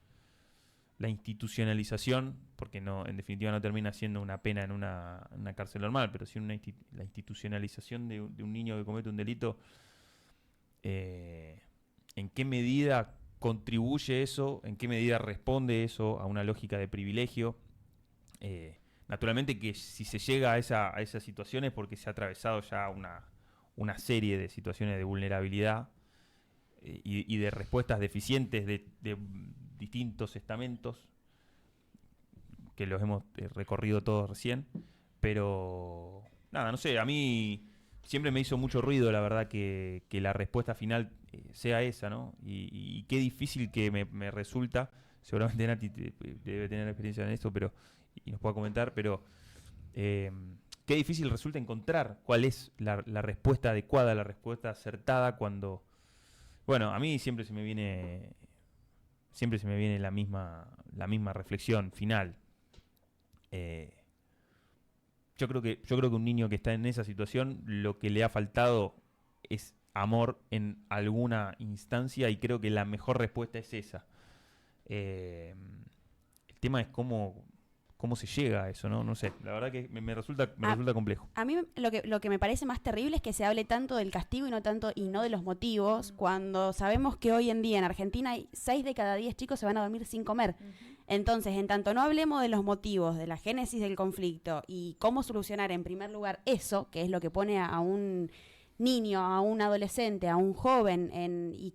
La institucionalización, porque no, en definitiva no termina siendo una pena en una cárcel normal, pero sí la institucionalización de un niño que comete un delito, ¿en qué medida contribuye eso, en qué medida responde eso a una lógica de privilegio. Naturalmente que si se llega a esas situaciones porque se ha atravesado ya una serie de situaciones de vulnerabilidad y de respuestas deficientes de distintos estamentos, que los hemos recorrido todos recién, pero nada, no sé, a mí siempre me hizo mucho ruido, la verdad, que la respuesta final sea esa, ¿no? Y qué difícil que me resulta, seguramente Nati debe tener experiencia en esto, y nos pueda comentar, pero qué difícil resulta encontrar cuál es la respuesta adecuada, la respuesta acertada cuando... Bueno, a mí siempre se me viene la misma reflexión final. Yo creo que un niño que está en esa situación, lo que le ha faltado es amor en alguna instancia, y creo que la mejor respuesta es esa. El tema es cómo se llega a eso, ¿no? No sé, la verdad que me resulta complejo. A mí lo que me parece más terrible es que se hable tanto del castigo y no de los motivos, cuando sabemos que hoy en día en Argentina hay 6 de cada 10 chicos se van a dormir sin comer. Entonces, en tanto no hablemos de los motivos, de la génesis del conflicto y cómo solucionar en primer lugar eso, que es lo que pone a un niño, a un adolescente, a un joven en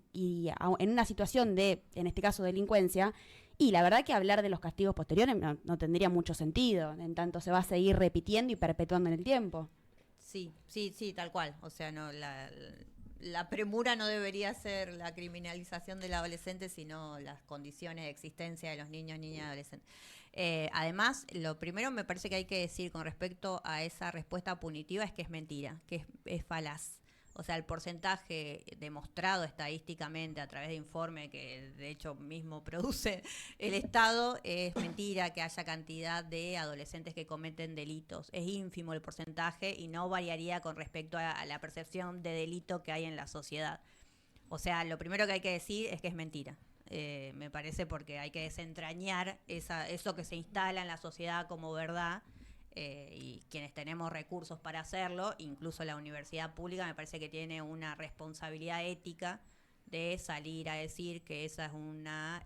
una situación de, en este caso, delincuencia. Y la verdad que hablar de los castigos posteriores no tendría mucho sentido, en tanto se va a seguir repitiendo y perpetuando en el tiempo. Sí, tal cual. O sea, no la premura no debería ser la criminalización del adolescente, sino las condiciones de existencia de los niños, niñas y adolescentes. Además, lo primero me parece que hay que decir con respecto a esa respuesta punitiva es que es mentira, que es falaz. O sea, el porcentaje demostrado estadísticamente a través de informe que de hecho mismo produce el Estado es mentira que haya cantidad de adolescentes que cometen delitos. Es ínfimo el porcentaje y no variaría con respecto a la percepción de delito que hay en la sociedad. O sea, lo primero que hay que decir es que es mentira. Me parece porque hay que desentrañar eso que se instala en la sociedad como verdad. Y quienes tenemos recursos para hacerlo, incluso la universidad pública, me parece que tiene una responsabilidad ética de salir a decir que esa es una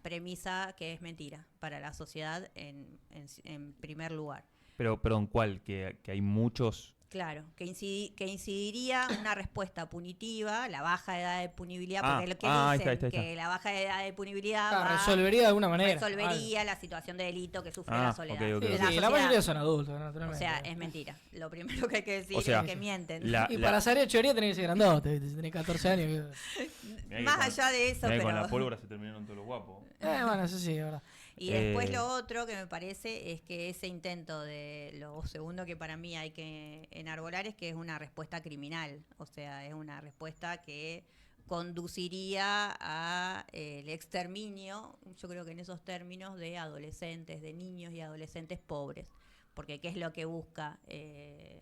premisa que es mentira para la sociedad en primer lugar. Pero, perdón, ¿cuál? Que hay muchos... Claro, que incidiría una respuesta punitiva, la baja edad de punibilidad, porque lo que dicen ahí está. que la baja edad de punibilidad resolvería de alguna manera. Resolvería la situación de delito que sufre la soledad. Okay. Sí, la mayoría son adultos, naturalmente. O sea, es mentira. Lo primero que hay que decir O sea, es que mienten. Para salir de choría tenés que ser grandote, si tenés 14 años. Más allá de eso, pero... Con la pólvora se terminaron todos los guapos. Bueno, eso sí, es verdad. Y después lo otro que me parece es que ese intento de lo segundo que para mí hay que enarbolar es que es una respuesta criminal, o sea, es una respuesta que conduciría a el exterminio, yo creo que en esos términos, de adolescentes, de niños y adolescentes pobres. Porque ¿qué es lo que busca?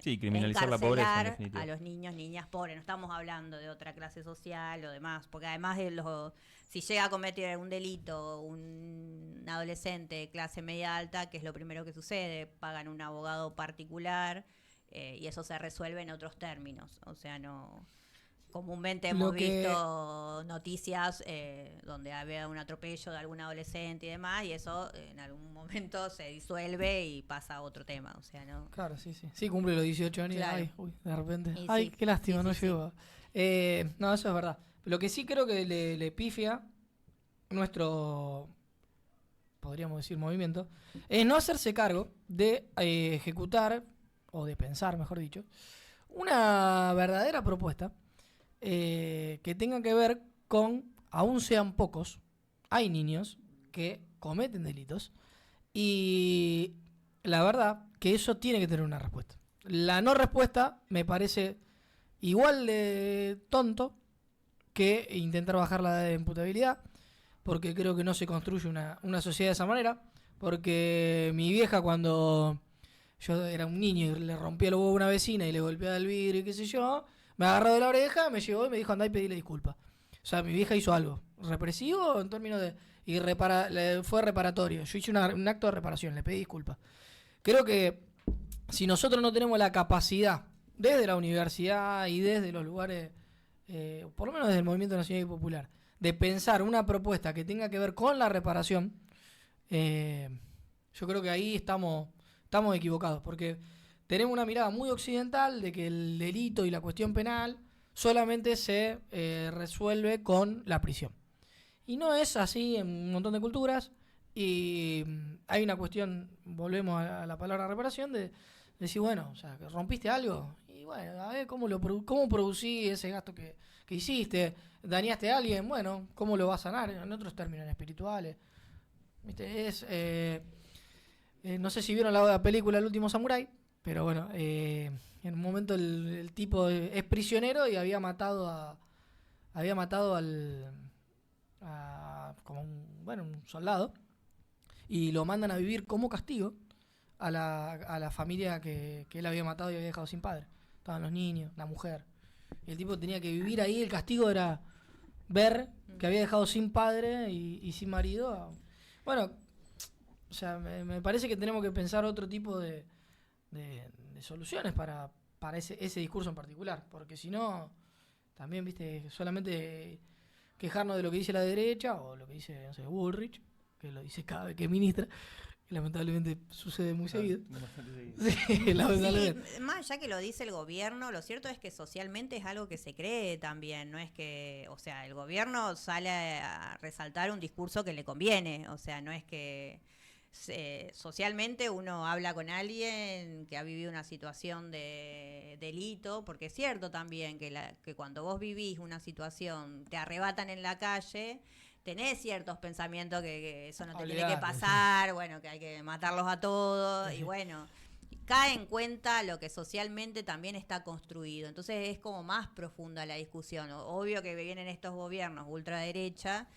Criminalizar la pobreza, en definitiva. A los niños, niñas pobres. No estamos hablando de otra clase social o demás, porque además si llega a cometer un delito un adolescente de clase media alta, ¿qué es lo primero que sucede? Pagan un abogado particular y eso se resuelve en otros términos. O sea, no... Comúnmente hemos visto noticias donde había un atropello de algún adolescente y demás, y eso en algún momento se disuelve y pasa a otro tema, o sea, ¿no? Claro, sí. Sí, cumple los 18 años Claro. de repente. Y Qué lástima, no sí. llegó. No, eso es verdad. Lo que sí creo que le pifia nuestro, podríamos decir, movimiento, es no hacerse cargo de ejecutar, o de pensar, mejor dicho, una verdadera propuesta que tenga que ver con, aún sean pocos, hay niños que cometen delitos y la verdad que eso tiene que tener una respuesta. La no respuesta me parece igual de tonto que intentar bajar la edad de imputabilidad, porque creo que no se construye una sociedad de esa manera, porque mi vieja, cuando yo era un niño y le rompía los huevos a una vecina y le golpeaba el vidrio y qué sé yo, me agarró de la oreja, me llevó y me dijo andá y pedile disculpas. O sea, mi vieja hizo algo represivo en términos de... y fue reparatorio. Yo hice un acto de reparación, le pedí disculpas. Creo que si nosotros no tenemos la capacidad, desde la universidad y desde los lugares por lo menos desde el Movimiento Nacional y Popular, de pensar una propuesta que tenga que ver con la reparación, yo creo que ahí estamos equivocados, porque tenemos una mirada muy occidental de que el delito y la cuestión penal solamente se resuelve con la prisión. Y no es así en un montón de culturas, y hay una cuestión, volvemos a la palabra reparación, de decir, bueno, o sea, que rompiste algo, y bueno, a ver cómo producí ese gasto que hiciste, dañaste a alguien, bueno, cómo lo vas a sanar, en otros términos espirituales. ¿Viste? No sé si vieron la película El último samurái, pero bueno, en un momento el tipo es prisionero y había matado como un soldado, y lo mandan a vivir como castigo a la familia que él había matado y había dejado sin padre. Estaban los niños, la mujer. Y el tipo tenía que vivir ahí, el castigo era ver que había dejado sin padre y sin marido. Bueno, o sea, me parece que tenemos que pensar otro tipo de soluciones para ese discurso en particular, porque si no, también, viste, solamente quejarnos de lo que dice la derecha o lo que dice, no sé, Bullrich, que lo dice cada vez que ministra, que lamentablemente sucede muy seguido. Sí, lamentablemente. Sí, más allá que lo dice el gobierno, lo cierto es que socialmente es algo que se cree también, no es que, o sea, el gobierno sale a resaltar un discurso que le conviene, o sea, no es que socialmente uno habla con alguien que ha vivido una situación de delito, porque es cierto también que cuando vos vivís una situación, te arrebatan en la calle, tenés ciertos pensamientos que eso no te tiene que pasar, bueno, que hay que matarlos a todos, y bueno, cae en cuenta lo que socialmente también está construido. Entonces es como más profunda la discusión. Obvio que vienen estos gobiernos ultraderecha,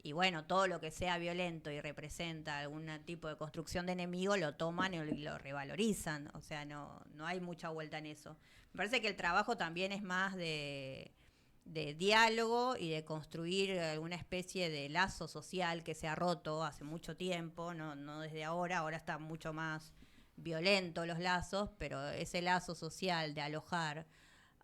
y bueno, todo lo que sea violento y representa algún tipo de construcción de enemigo lo toman y lo revalorizan. O sea, no hay mucha vuelta en eso. Me parece que el trabajo también es más de diálogo y de construir alguna especie de lazo social que se ha roto hace mucho tiempo, no desde ahora está mucho más violento los lazos, pero ese lazo social de alojar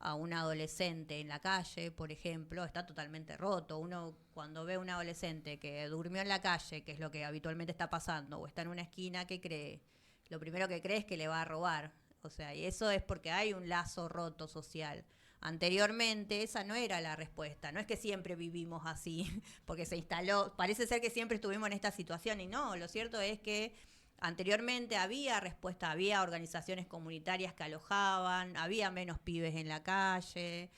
a un adolescente en la calle, por ejemplo, está totalmente roto. Uno cuando ve a un adolescente que durmió en la calle, que es lo que habitualmente está pasando, o está en una esquina, ¿qué cree? Lo primero que cree es que le va a robar. O sea, y eso es porque hay un lazo roto social. Anteriormente esa no era la respuesta, no es que siempre vivimos así, porque se instaló, parece ser que siempre estuvimos en esta situación, y no, lo cierto es que anteriormente había respuesta, había organizaciones comunitarias que alojaban, había menos pibes en la calle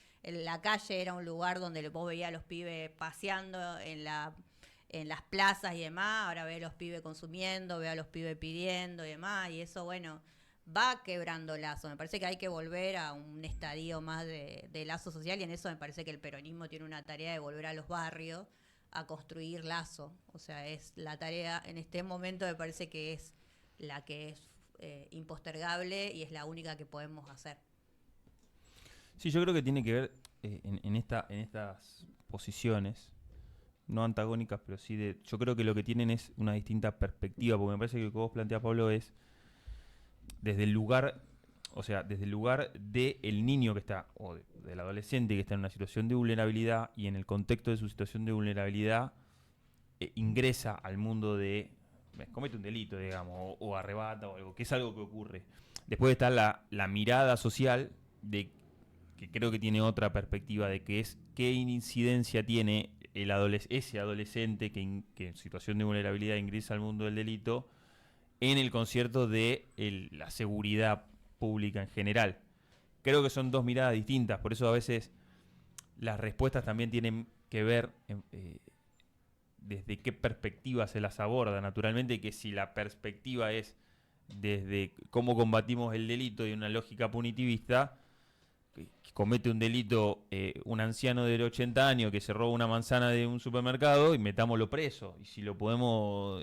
era un lugar donde vos veías a los pibes paseando en las plazas y demás, ahora ve a los pibes consumiendo, ve a los pibes pidiendo y demás, y eso, bueno, va quebrando lazos. Me parece que hay que volver a un estadio más de lazo social, y en eso me parece que el peronismo tiene una tarea de volver a los barrios a construir lazo. O sea, es la tarea, en este momento me parece que es la que es impostergable y es la única que podemos hacer. Sí, yo creo que tiene que ver en estas posiciones, no antagónicas, pero sí yo creo que lo que tienen es una distinta perspectiva, porque me parece que lo que vos planteás, Pablo, es desde el lugar, o sea, desde el lugar del niño que está, o del adolescente que está en una situación de vulnerabilidad, y en el contexto de su situación de vulnerabilidad ingresa al mundo de, comete un delito, digamos, o arrebata o algo, que es algo que ocurre. Después está la mirada social, que creo que tiene otra perspectiva, de que es qué incidencia tiene ese adolescente que en situación de vulnerabilidad ingresa al mundo del delito en el concierto de la seguridad pública en general. Creo que son dos miradas distintas, por eso a veces las respuestas también tienen que ver desde qué perspectiva se las aborda. Naturalmente que si la perspectiva es desde cómo combatimos el delito y una lógica punitivista, que comete un delito un anciano de 80 años que se roba una manzana de un supermercado, y metámoslo preso. Y si lo podemos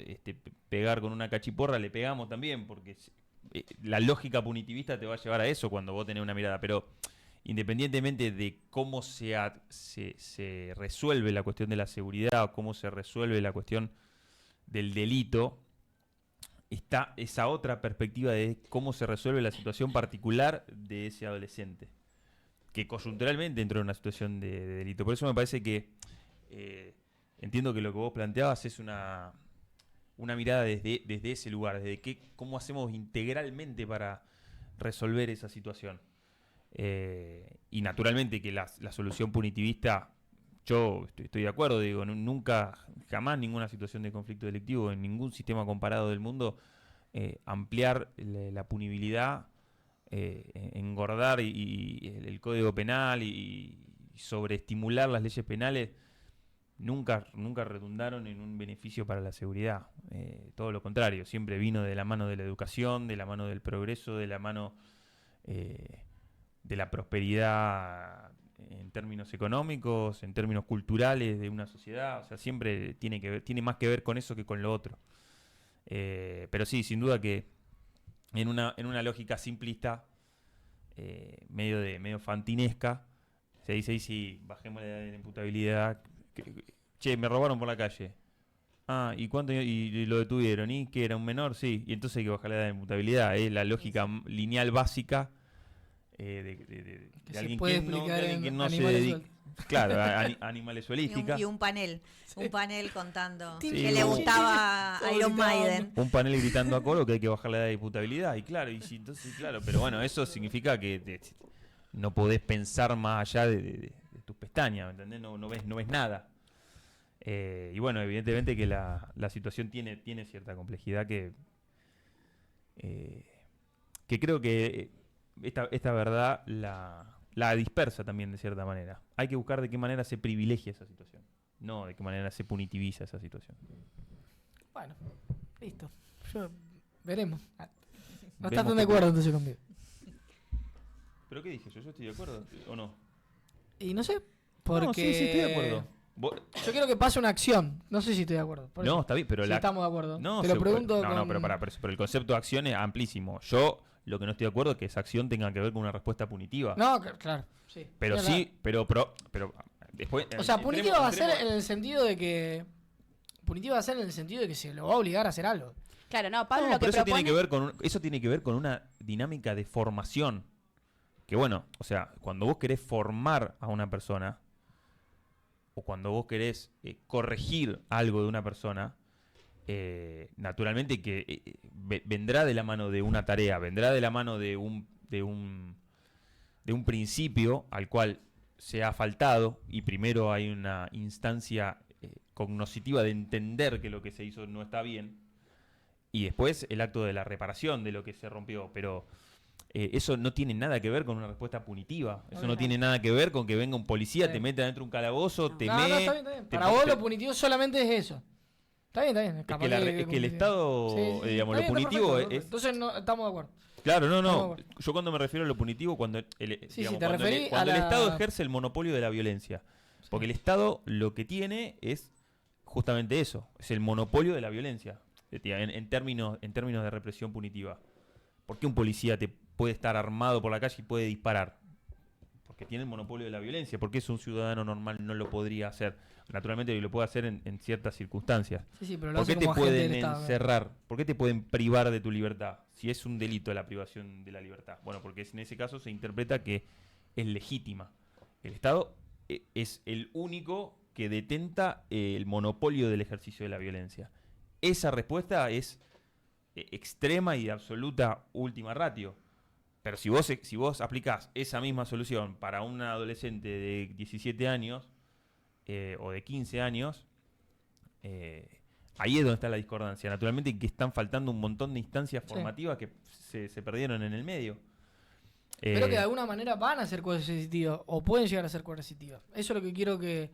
pegar con una cachiporra, le pegamos también, porque la lógica punitivista te va a llevar a eso cuando vos tenés una mirada. Pero independientemente de cómo se resuelve la cuestión de la seguridad o cómo se resuelve la cuestión del delito, está esa otra perspectiva de cómo se resuelve la situación particular de ese adolescente. que coyunturalmente entró en una situación de delito. Por eso me parece que entiendo que lo que vos planteabas es una mirada desde ese lugar, desde cómo hacemos integralmente para resolver esa situación. Y naturalmente que la solución punitivista, yo estoy de acuerdo, digo, nunca, jamás ninguna situación de conflicto delictivo en ningún sistema comparado del mundo, ampliar la punibilidad, engordar y el código penal y sobreestimular las leyes penales nunca redundaron en un beneficio para la seguridad. Todo lo contrario, siempre vino de la mano de la educación, de la mano del progreso, de la mano de la prosperidad en términos económicos, en términos culturales de una sociedad. O sea, siempre tiene más que ver con eso que con lo otro. Pero sí, sin duda que en una lógica simplista, medio fantinesca, se dice, y si bajemos la edad de la imputabilidad, che, me robaron por la calle. Ah, ¿y cuánto? Y lo detuvieron. ¿Y qué era un menor? Sí. Y entonces hay que bajar la edad de imputabilidad. Es la lógica lineal básica de alguien que no se dedica. Claro, animalesualística. Y un panel contando Sí, que le gustaba a Iron Maiden. Un panel gritando a coro que hay que bajar la edad de imputabilidad. Y claro, pero bueno, eso significa que no podés pensar más allá de tus pestañas, ¿me entendés? No ves nada. Y bueno, evidentemente que la situación tiene cierta complejidad que creo que esta verdad la dispersa también de cierta manera. Hay que buscar de qué manera se privilegia esa situación, no de qué manera se punitiviza esa situación. Bueno, listo. Veremos. No Vemos estás tan de qué acuerdo pasa. entonces conmigo. ¿Pero qué dije? ¿Yo estoy de acuerdo o no? Y no sé, porque... No, sí, estoy de acuerdo. Yo quiero que pase una acción. No sé si estoy de acuerdo. Por No, eso. está bien, pero Sí, estamos de acuerdo. No, Te lo pregunto No, pero el concepto de acción es amplísimo. Yo lo que no estoy de acuerdo es que esa acción tenga que ver con una respuesta punitiva. No, claro. Sí. Pero Es sí, pero después... verdad. O sea, punitiva va a ser en el sentido de que... Punitiva va a ser en el sentido de que se lo va a obligar a hacer algo. Claro, no, Pablo No, lo que pero eso propone... tiene que ver con una dinámica de formación. Que bueno, o sea, cuando vos querés formar a una persona, o cuando vos querés corregir algo de una persona, naturalmente que vendrá de la mano de una tarea, vendrá de la mano de un principio al cual se ha faltado, y primero hay una instancia cognoscitiva de entender que lo que se hizo no está bien, y después el acto de la reparación de lo que se rompió, pero eso no tiene nada que ver con una respuesta punitiva. Eso no tiene nada que ver con que venga un policía, Sí. te meta dentro de un calabozo, te No, está bien. Para vos lo punitivo solamente es eso. Está bien. Es que el Estado, digamos, lo punitivo es... Entonces no, estamos de acuerdo. Claro, no. Estamos de acuerdo. Yo cuando me refiero a lo punitivo, cuando te referí a cuando el la- Estado ejerce el monopolio de la violencia. Porque el Estado lo que tiene es justamente eso, es el monopolio de la violencia, en términos de represión punitiva. ¿Por qué un policía te puede estar armado por la calle y puede disparar? Porque tiene el monopolio de la violencia. ¿Por qué es un ciudadano normal no lo podría hacer? Naturalmente lo puede hacer en ciertas circunstancias. Sí, pero lo ¿Por qué hace te como agente pueden del Estado, encerrar? ¿Por qué te pueden privar de tu libertad? Si es un delito la privación de la libertad. Bueno, porque en ese caso se interpreta que es legítima. El Estado es el único que detenta el monopolio del ejercicio de la violencia. Esa respuesta es extrema y de absoluta última ratio. Pero si vos aplicás esa misma solución para un adolescente de 17 años o de 15 años, ahí es donde está la discordancia. Naturalmente que están faltando un montón de instancias formativas que se perdieron en el medio. Pero que de alguna manera van a ser coercitivas o pueden llegar a ser coercitivas. Eso es lo que quiero que...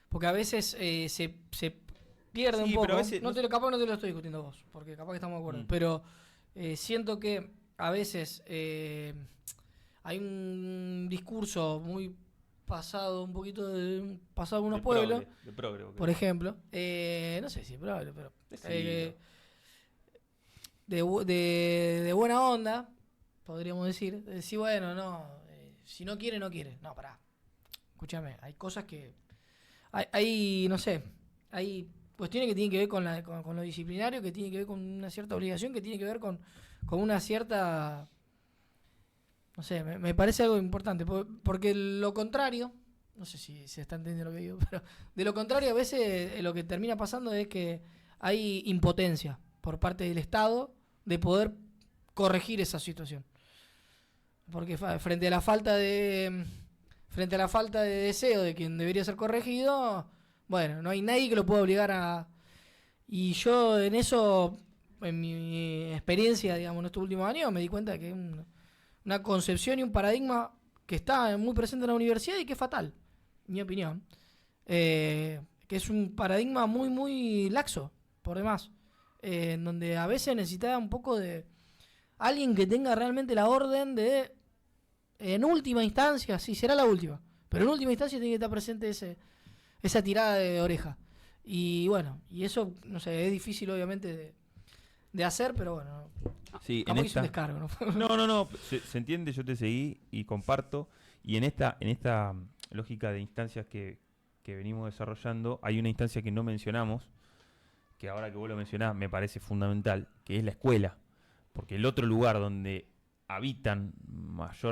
Porque a veces se pierde un Sí, poco. pero a veces Capaz no te lo estoy discutiendo vos, porque capaz que estamos de acuerdo. Pero siento que a veces hay un discurso muy pasado, un poquito pasado en unos pueblos, De progre, por ejemplo. No sé si es probable, pero... de buena onda, podríamos decir. Decir, bueno, no, si no quiere, no quiere. No, pará. Escúchame, hay cosas que... Hay no sé, hay cuestiones que tienen que ver con lo disciplinario, que tienen que ver con una cierta obligación, que tiene que ver con una cierta no sé, me parece algo importante, porque lo contrario, no sé si se está entendiendo lo que digo, pero de lo contrario a veces lo que termina pasando es que hay impotencia por parte del Estado de poder corregir esa situación. Porque frente a la falta de deseo de quien debería ser corregido, bueno, no hay nadie que lo pueda obligar a... Y yo en eso, en mi experiencia, digamos, en estos últimos años, me di cuenta que es una concepción y un paradigma que está muy presente en la universidad y que es fatal, en mi opinión. Que es un paradigma muy, muy laxo, por demás. En donde a veces necesita un poco de alguien que tenga realmente la orden de, en última instancia, sí, será la última, pero en última instancia tiene que estar presente esa tirada de oreja. Y bueno, y eso, no sé, es difícil obviamente de hacer, pero bueno, Sí, como hice un descargo, ¿no? No, se entiende, yo te seguí y comparto. Y en esta lógica de instancias que venimos desarrollando, hay una instancia que no mencionamos, que ahora que vos lo mencionás me parece fundamental, que es la escuela. Porque el otro lugar donde habitan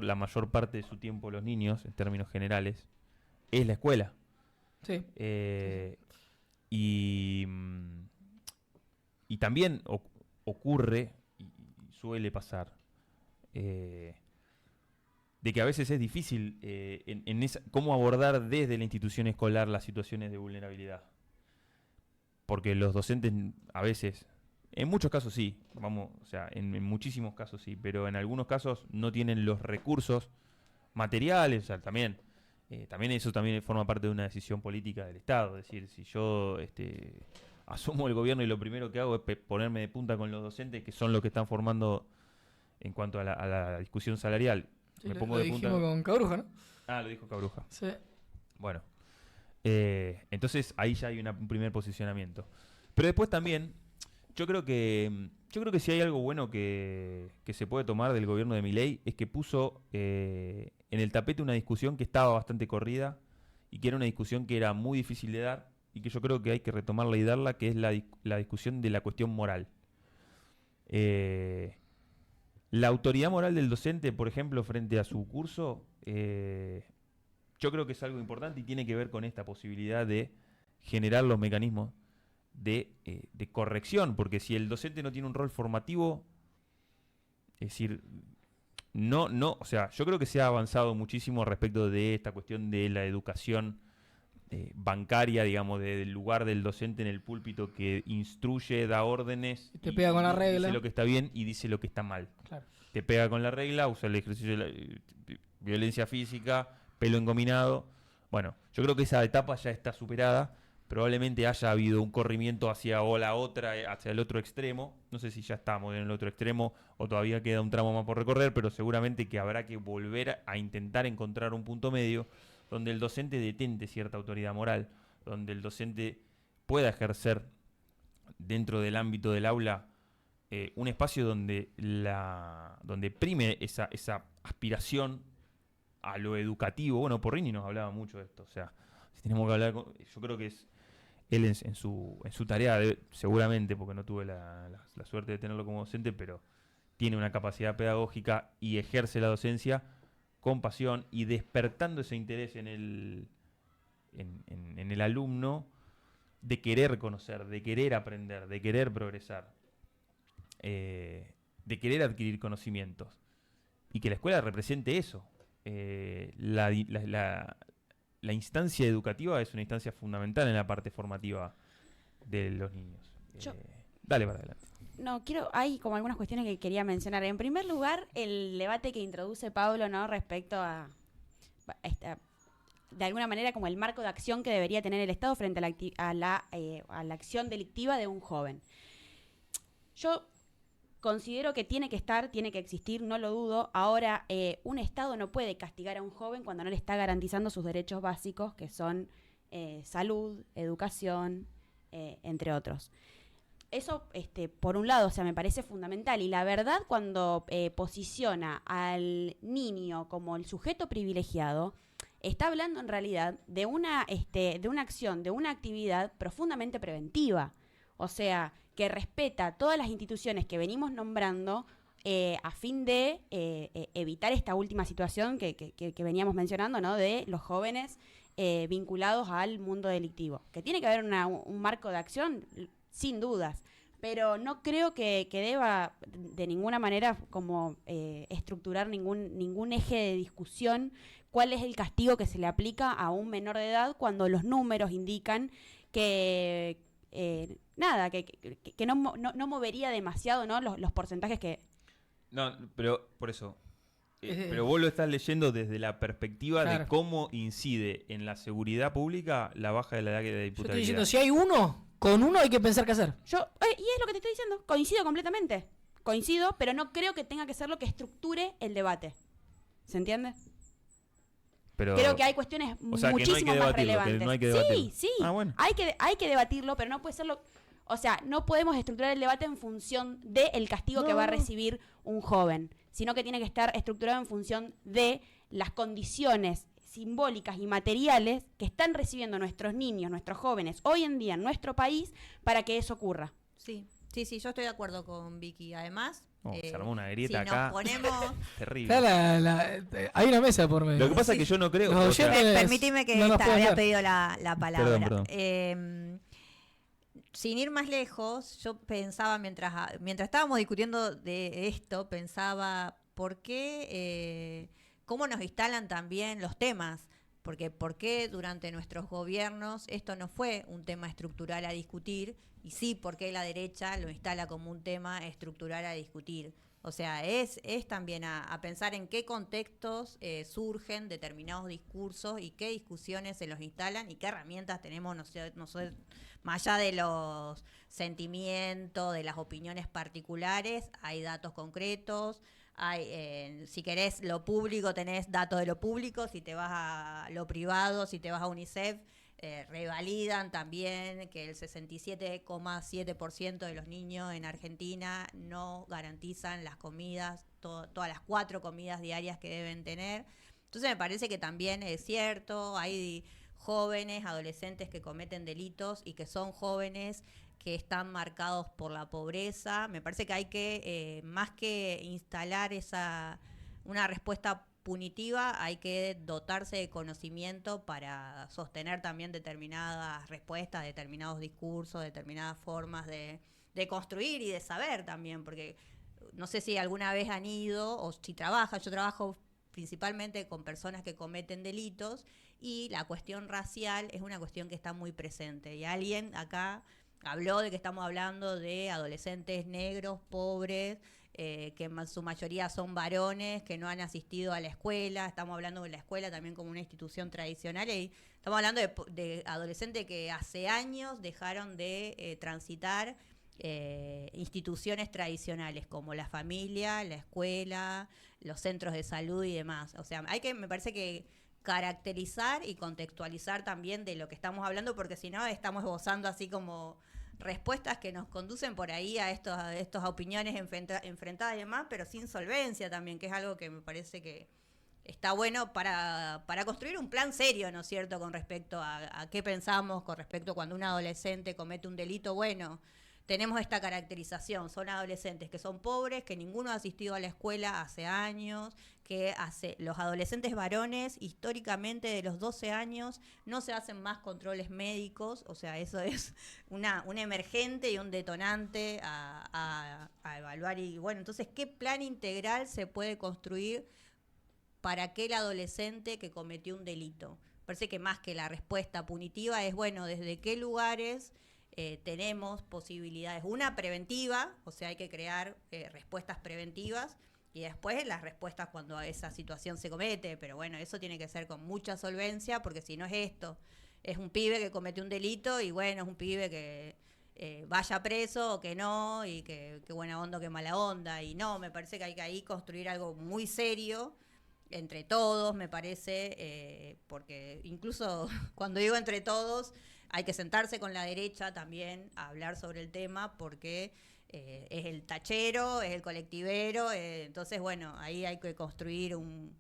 la mayor parte de su tiempo los niños, en términos generales, es la escuela. Sí. Y también ocurre, y suele pasar, de que a veces es difícil cómo abordar desde la institución escolar las situaciones de vulnerabilidad. Porque los docentes a veces, en muchos casos sí, en muchísimos casos sí, pero en algunos casos no tienen los recursos materiales, o sea, también eso también forma parte de una decisión política del Estado. Es decir, si yo asumo el gobierno y lo primero que hago es ponerme de punta con los docentes, que son los que están formando en cuanto a la discusión salarial. Sí, me lo pongo de punta dijimos con Cabruja, ¿no? Ah, lo dijo Cabruja. Sí. Bueno, entonces ahí ya hay un primer posicionamiento. Pero después también, yo creo que si hay algo bueno que se puede tomar del gobierno de Milei es que puso en el tapete una discusión que estaba bastante corrida y que era una discusión que era muy difícil de dar y que yo creo que hay que retomarla y darla, que es la discusión de la cuestión moral. La autoridad moral del docente, por ejemplo, frente a su curso, yo creo que es algo importante y tiene que ver con esta posibilidad de generar los mecanismos de corrección, porque si el docente no tiene un rol formativo, es decir, o sea, yo creo que se ha avanzado muchísimo respecto de esta cuestión de la educación bancaria, digamos, del lugar del docente en el púlpito que instruye, da órdenes, te pega con la regla, dice lo que está bien y dice lo que está mal. Claro. Te pega con la regla, usa el ejercicio de la violencia física, pelo engominado. Bueno, yo creo que esa etapa ya está superada. Probablemente haya habido un corrimiento hacia el otro extremo. No sé si ya estamos en el otro extremo o todavía queda un tramo más por recorrer, pero seguramente que habrá que volver a intentar encontrar un punto medio donde el docente detente cierta autoridad moral, donde el docente pueda ejercer dentro del ámbito del aula un espacio donde prime esa aspiración a lo educativo. Bueno, Porrini nos hablaba mucho de esto. O sea, si tenemos que hablar, yo creo que es él en su tarea, seguramente, porque no tuve la suerte de tenerlo como docente, pero tiene una capacidad pedagógica y ejerce la docencia con pasión y despertando ese interés en el alumno de querer conocer, de querer aprender, de querer progresar, de querer adquirir conocimientos. Y que la escuela represente eso. La instancia educativa es una instancia fundamental en la parte formativa de los niños. Dale para adelante. No, hay como algunas cuestiones que quería mencionar. En primer lugar, el debate que introduce Pablo, ¿no? Respecto a de alguna manera como el marco de acción que debería tener el Estado frente a la acción delictiva de un joven. Yo considero que tiene que existir, no lo dudo. Ahora, un Estado no puede castigar a un joven cuando no le está garantizando sus derechos básicos, que son salud, educación, entre otros. Eso, por un lado, o sea, me parece fundamental. Y la verdad, cuando posiciona al niño como el sujeto privilegiado, está hablando en realidad de una acción, de una actividad profundamente preventiva. O sea, que respeta todas las instituciones que venimos nombrando a fin de evitar esta última situación que veníamos mencionando, ¿no? De los jóvenes vinculados al mundo delictivo. Que tiene que haber un marco de acción, sin dudas, pero no creo que deba de ninguna manera como estructurar ningún eje de discusión cuál es el castigo que se le aplica a un menor de edad cuando los números indican que no movería demasiado, ¿no? Los porcentajes que... No, pero por eso. Pero vos lo estás leyendo desde la perspectiva de cómo incide en la seguridad pública la baja de la edad de Yo diputabilidad. estoy diciendo, si hay uno, con uno hay que pensar qué hacer. Y es lo que te estoy diciendo, coincido completamente. Coincido, pero no creo que tenga que ser lo que estructure el debate. ¿Se entiende? Pero, creo que hay cuestiones muchísimo más relevantes. No hay que debatirlo. Sí, bueno. hay que debatirlo, pero no puede ser o sea, no podemos estructurar el debate en función del castigo que va a recibir un joven, sino que tiene que estar estructurado en función de las condiciones simbólicas y materiales que están recibiendo nuestros niños, nuestros jóvenes, hoy en día en nuestro país, para que eso ocurra. Sí, yo estoy de acuerdo con Vicky. Además, se armó una grieta si acá. nos ponemos... Terrible. Hay una mesa por medio. Lo que pasa es que yo no creo... Permitime que había pedido la palabra. Perdón. Sin ir más lejos, yo pensaba, mientras estábamos discutiendo de esto, pensaba, ¿por qué, cómo nos instalan también los temas? Porque ¿por qué durante nuestros gobiernos esto no fue un tema estructural a discutir? Y sí, ¿por qué la derecha lo instala como un tema estructural a discutir? O sea, es también a pensar en qué contextos surgen determinados discursos y qué discusiones se los instalan y qué herramientas tenemos nosotros, más allá de los sentimientos, de las opiniones particulares, hay datos concretos. Si querés lo público, tenés datos de lo público. Si te vas a lo privado, si te vas a UNICEF, revalidan también que el 67,7% de los niños en Argentina no garantizan las comidas, todas las 4 comidas diarias que deben tener. Entonces me parece que también es cierto, hay jóvenes, adolescentes que cometen delitos y que son jóvenes que están marcados por la pobreza. Me parece que hay que, más que instalar una respuesta punitiva, hay que dotarse de conocimiento para sostener también determinadas respuestas, determinados discursos, determinadas formas de construir y de saber también, porque no sé si alguna vez han ido o si yo trabajo principalmente con personas que cometen delitos y la cuestión racial es una cuestión que está muy presente. Y alguien acá habló de que estamos hablando de adolescentes negros, pobres, que en su mayoría son varones, que no han asistido a la escuela. Estamos hablando de la escuela también como una institución tradicional y estamos hablando de adolescentes que hace años dejaron de transitar instituciones tradicionales como la familia, la escuela, los centros de salud y demás. O sea, me parece que caracterizar y contextualizar también de lo que estamos hablando, porque si no estamos esbozando así como respuestas que nos conducen por ahí a estas opiniones enfrentadas y demás, pero sin solvencia también, que es algo que me parece que está bueno para construir un plan serio, ¿no es cierto?, con respecto a qué pensamos, con respecto a cuando un adolescente comete un delito. Bueno, tenemos esta caracterización, son adolescentes que son pobres, que ninguno ha asistido a la escuela hace años, los adolescentes varones, históricamente de los 12 años, no se hacen más controles médicos. O sea, eso es un emergente y un detonante a evaluar. Y bueno, entonces, ¿qué plan integral se puede construir para aquel adolescente que cometió un delito? Parece que más que la respuesta punitiva es, bueno, ¿desde qué lugares tenemos posibilidades? Una preventiva, o sea, hay que crear respuestas preventivas, y después las respuestas cuando esa situación se comete. Pero bueno, eso tiene que ser con mucha solvencia, porque si no es esto, es un pibe que comete un delito y bueno, es un pibe que vaya preso o que no, y que buena onda o que mala onda. Y no, me parece que hay que ahí construir algo muy serio entre todos, me parece, porque incluso cuando digo entre todos, hay que sentarse con la derecha también a hablar sobre el tema, porque es el tachero, es el colectivero, entonces bueno, ahí hay que construir un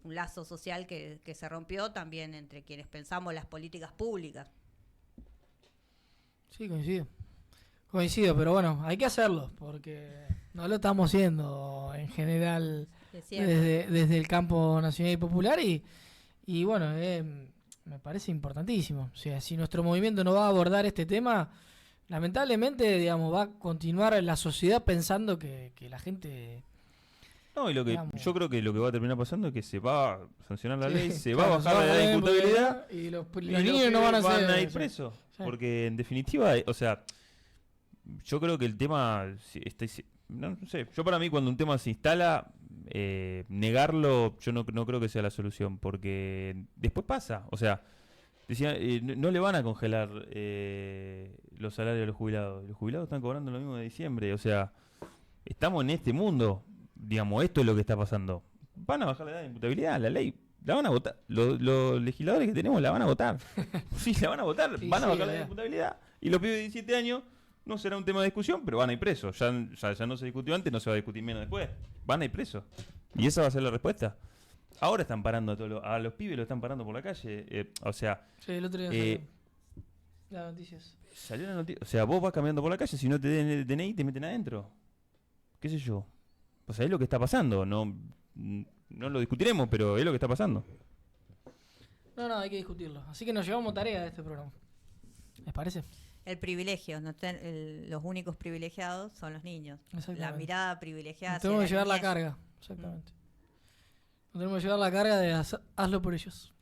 lazo social que se rompió también entre quienes pensamos las políticas públicas. Sí, coincido. Coincido, pero bueno, hay que hacerlo, porque no lo estamos haciendo en general Es cierto. desde el campo nacional y popular y bueno, me parece importantísimo. O sea, si nuestro movimiento no va a abordar este tema, lamentablemente, digamos, va a continuar la sociedad pensando que la gente... No, y lo que Digamos. yo creo que lo que va a terminar pasando es que se va a sancionar la ley, se Claro, va a bajar la edad de imputabilidad y los y niños no van a ser... ir presos. Sí. Porque en definitiva, o sea, yo creo que el tema, no sé, yo para mí cuando un tema se instala, negarlo yo no creo que sea la solución, porque después pasa, o sea, decía, no le van a congelar los salarios de los jubilados están cobrando lo mismo de diciembre, o sea, estamos en este mundo, digamos, esto es lo que está pasando, van a bajar la edad de imputabilidad, la ley. La van a votar. Los legisladores que tenemos la van a votar. Sí, la van a votar. Sí, van a sí, bajar la ya. imputabilidad. Y los pibes de 17 años no será un tema de discusión, pero van a ir presos. Ya no se discutió antes, no se va a discutir menos después. Van a ir presos. Y esa va a ser la respuesta. Ahora están parando a los pibes, lo están parando por la calle. O sea, Sí, el otro día Eh, salió las noticias. salió la noticia. O sea, vos vas caminando por la calle, si no te den el DNI, te meten adentro. ¿Qué sé yo? Pues ahí es lo que está pasando. No lo discutiremos, pero es lo que está pasando. No, hay que discutirlo. Así que nos llevamos tarea de este programa. ¿Les parece? El privilegio, los únicos privilegiados son los niños. La Exactamente. mirada privilegiada. Nos tenemos que hacia llevar la niñez. carga. Exactamente. Nos tenemos que llevar la carga de hazlo por ellos.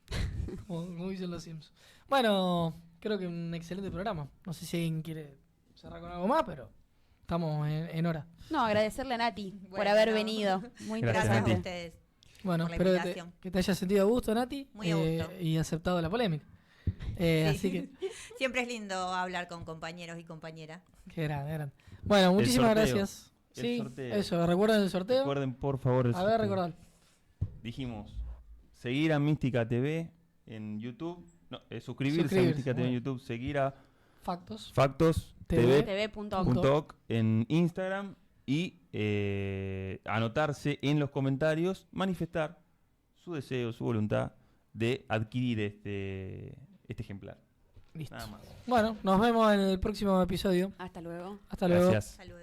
como dicen los Sims. Bueno, creo que un excelente programa. No sé si alguien quiere cerrar con algo más, pero estamos en hora. No, agradecerle a Nati por Bueno, haber no. venido. Muy Gracias, Gracias interesante. a ustedes. Bueno, Por la espero invitación. que te haya sentido a gusto, Nati. Muy a gusto. Y aceptado la polémica. Sí. Así que, Siempre es lindo hablar con compañeros y compañeras. qué grande. Bueno, muchísimas sorteo. gracias. El Sí, sorteo. eso, recuerden el sorteo. Recuerden, por favor, el A ver, sorteo. recordad. Dijimos, seguir a Mística TV en YouTube. No, suscribirse a Mística TV en bueno. YouTube. Seguir a Factos. Factos TV. TV. TV.com. .oc en Instagram y anotarse en los comentarios, manifestar su deseo, su voluntad de adquirir este ejemplar. Listo. Nada más. Bueno, nos vemos en el próximo episodio. Hasta luego. Hasta luego. Gracias. Saludos.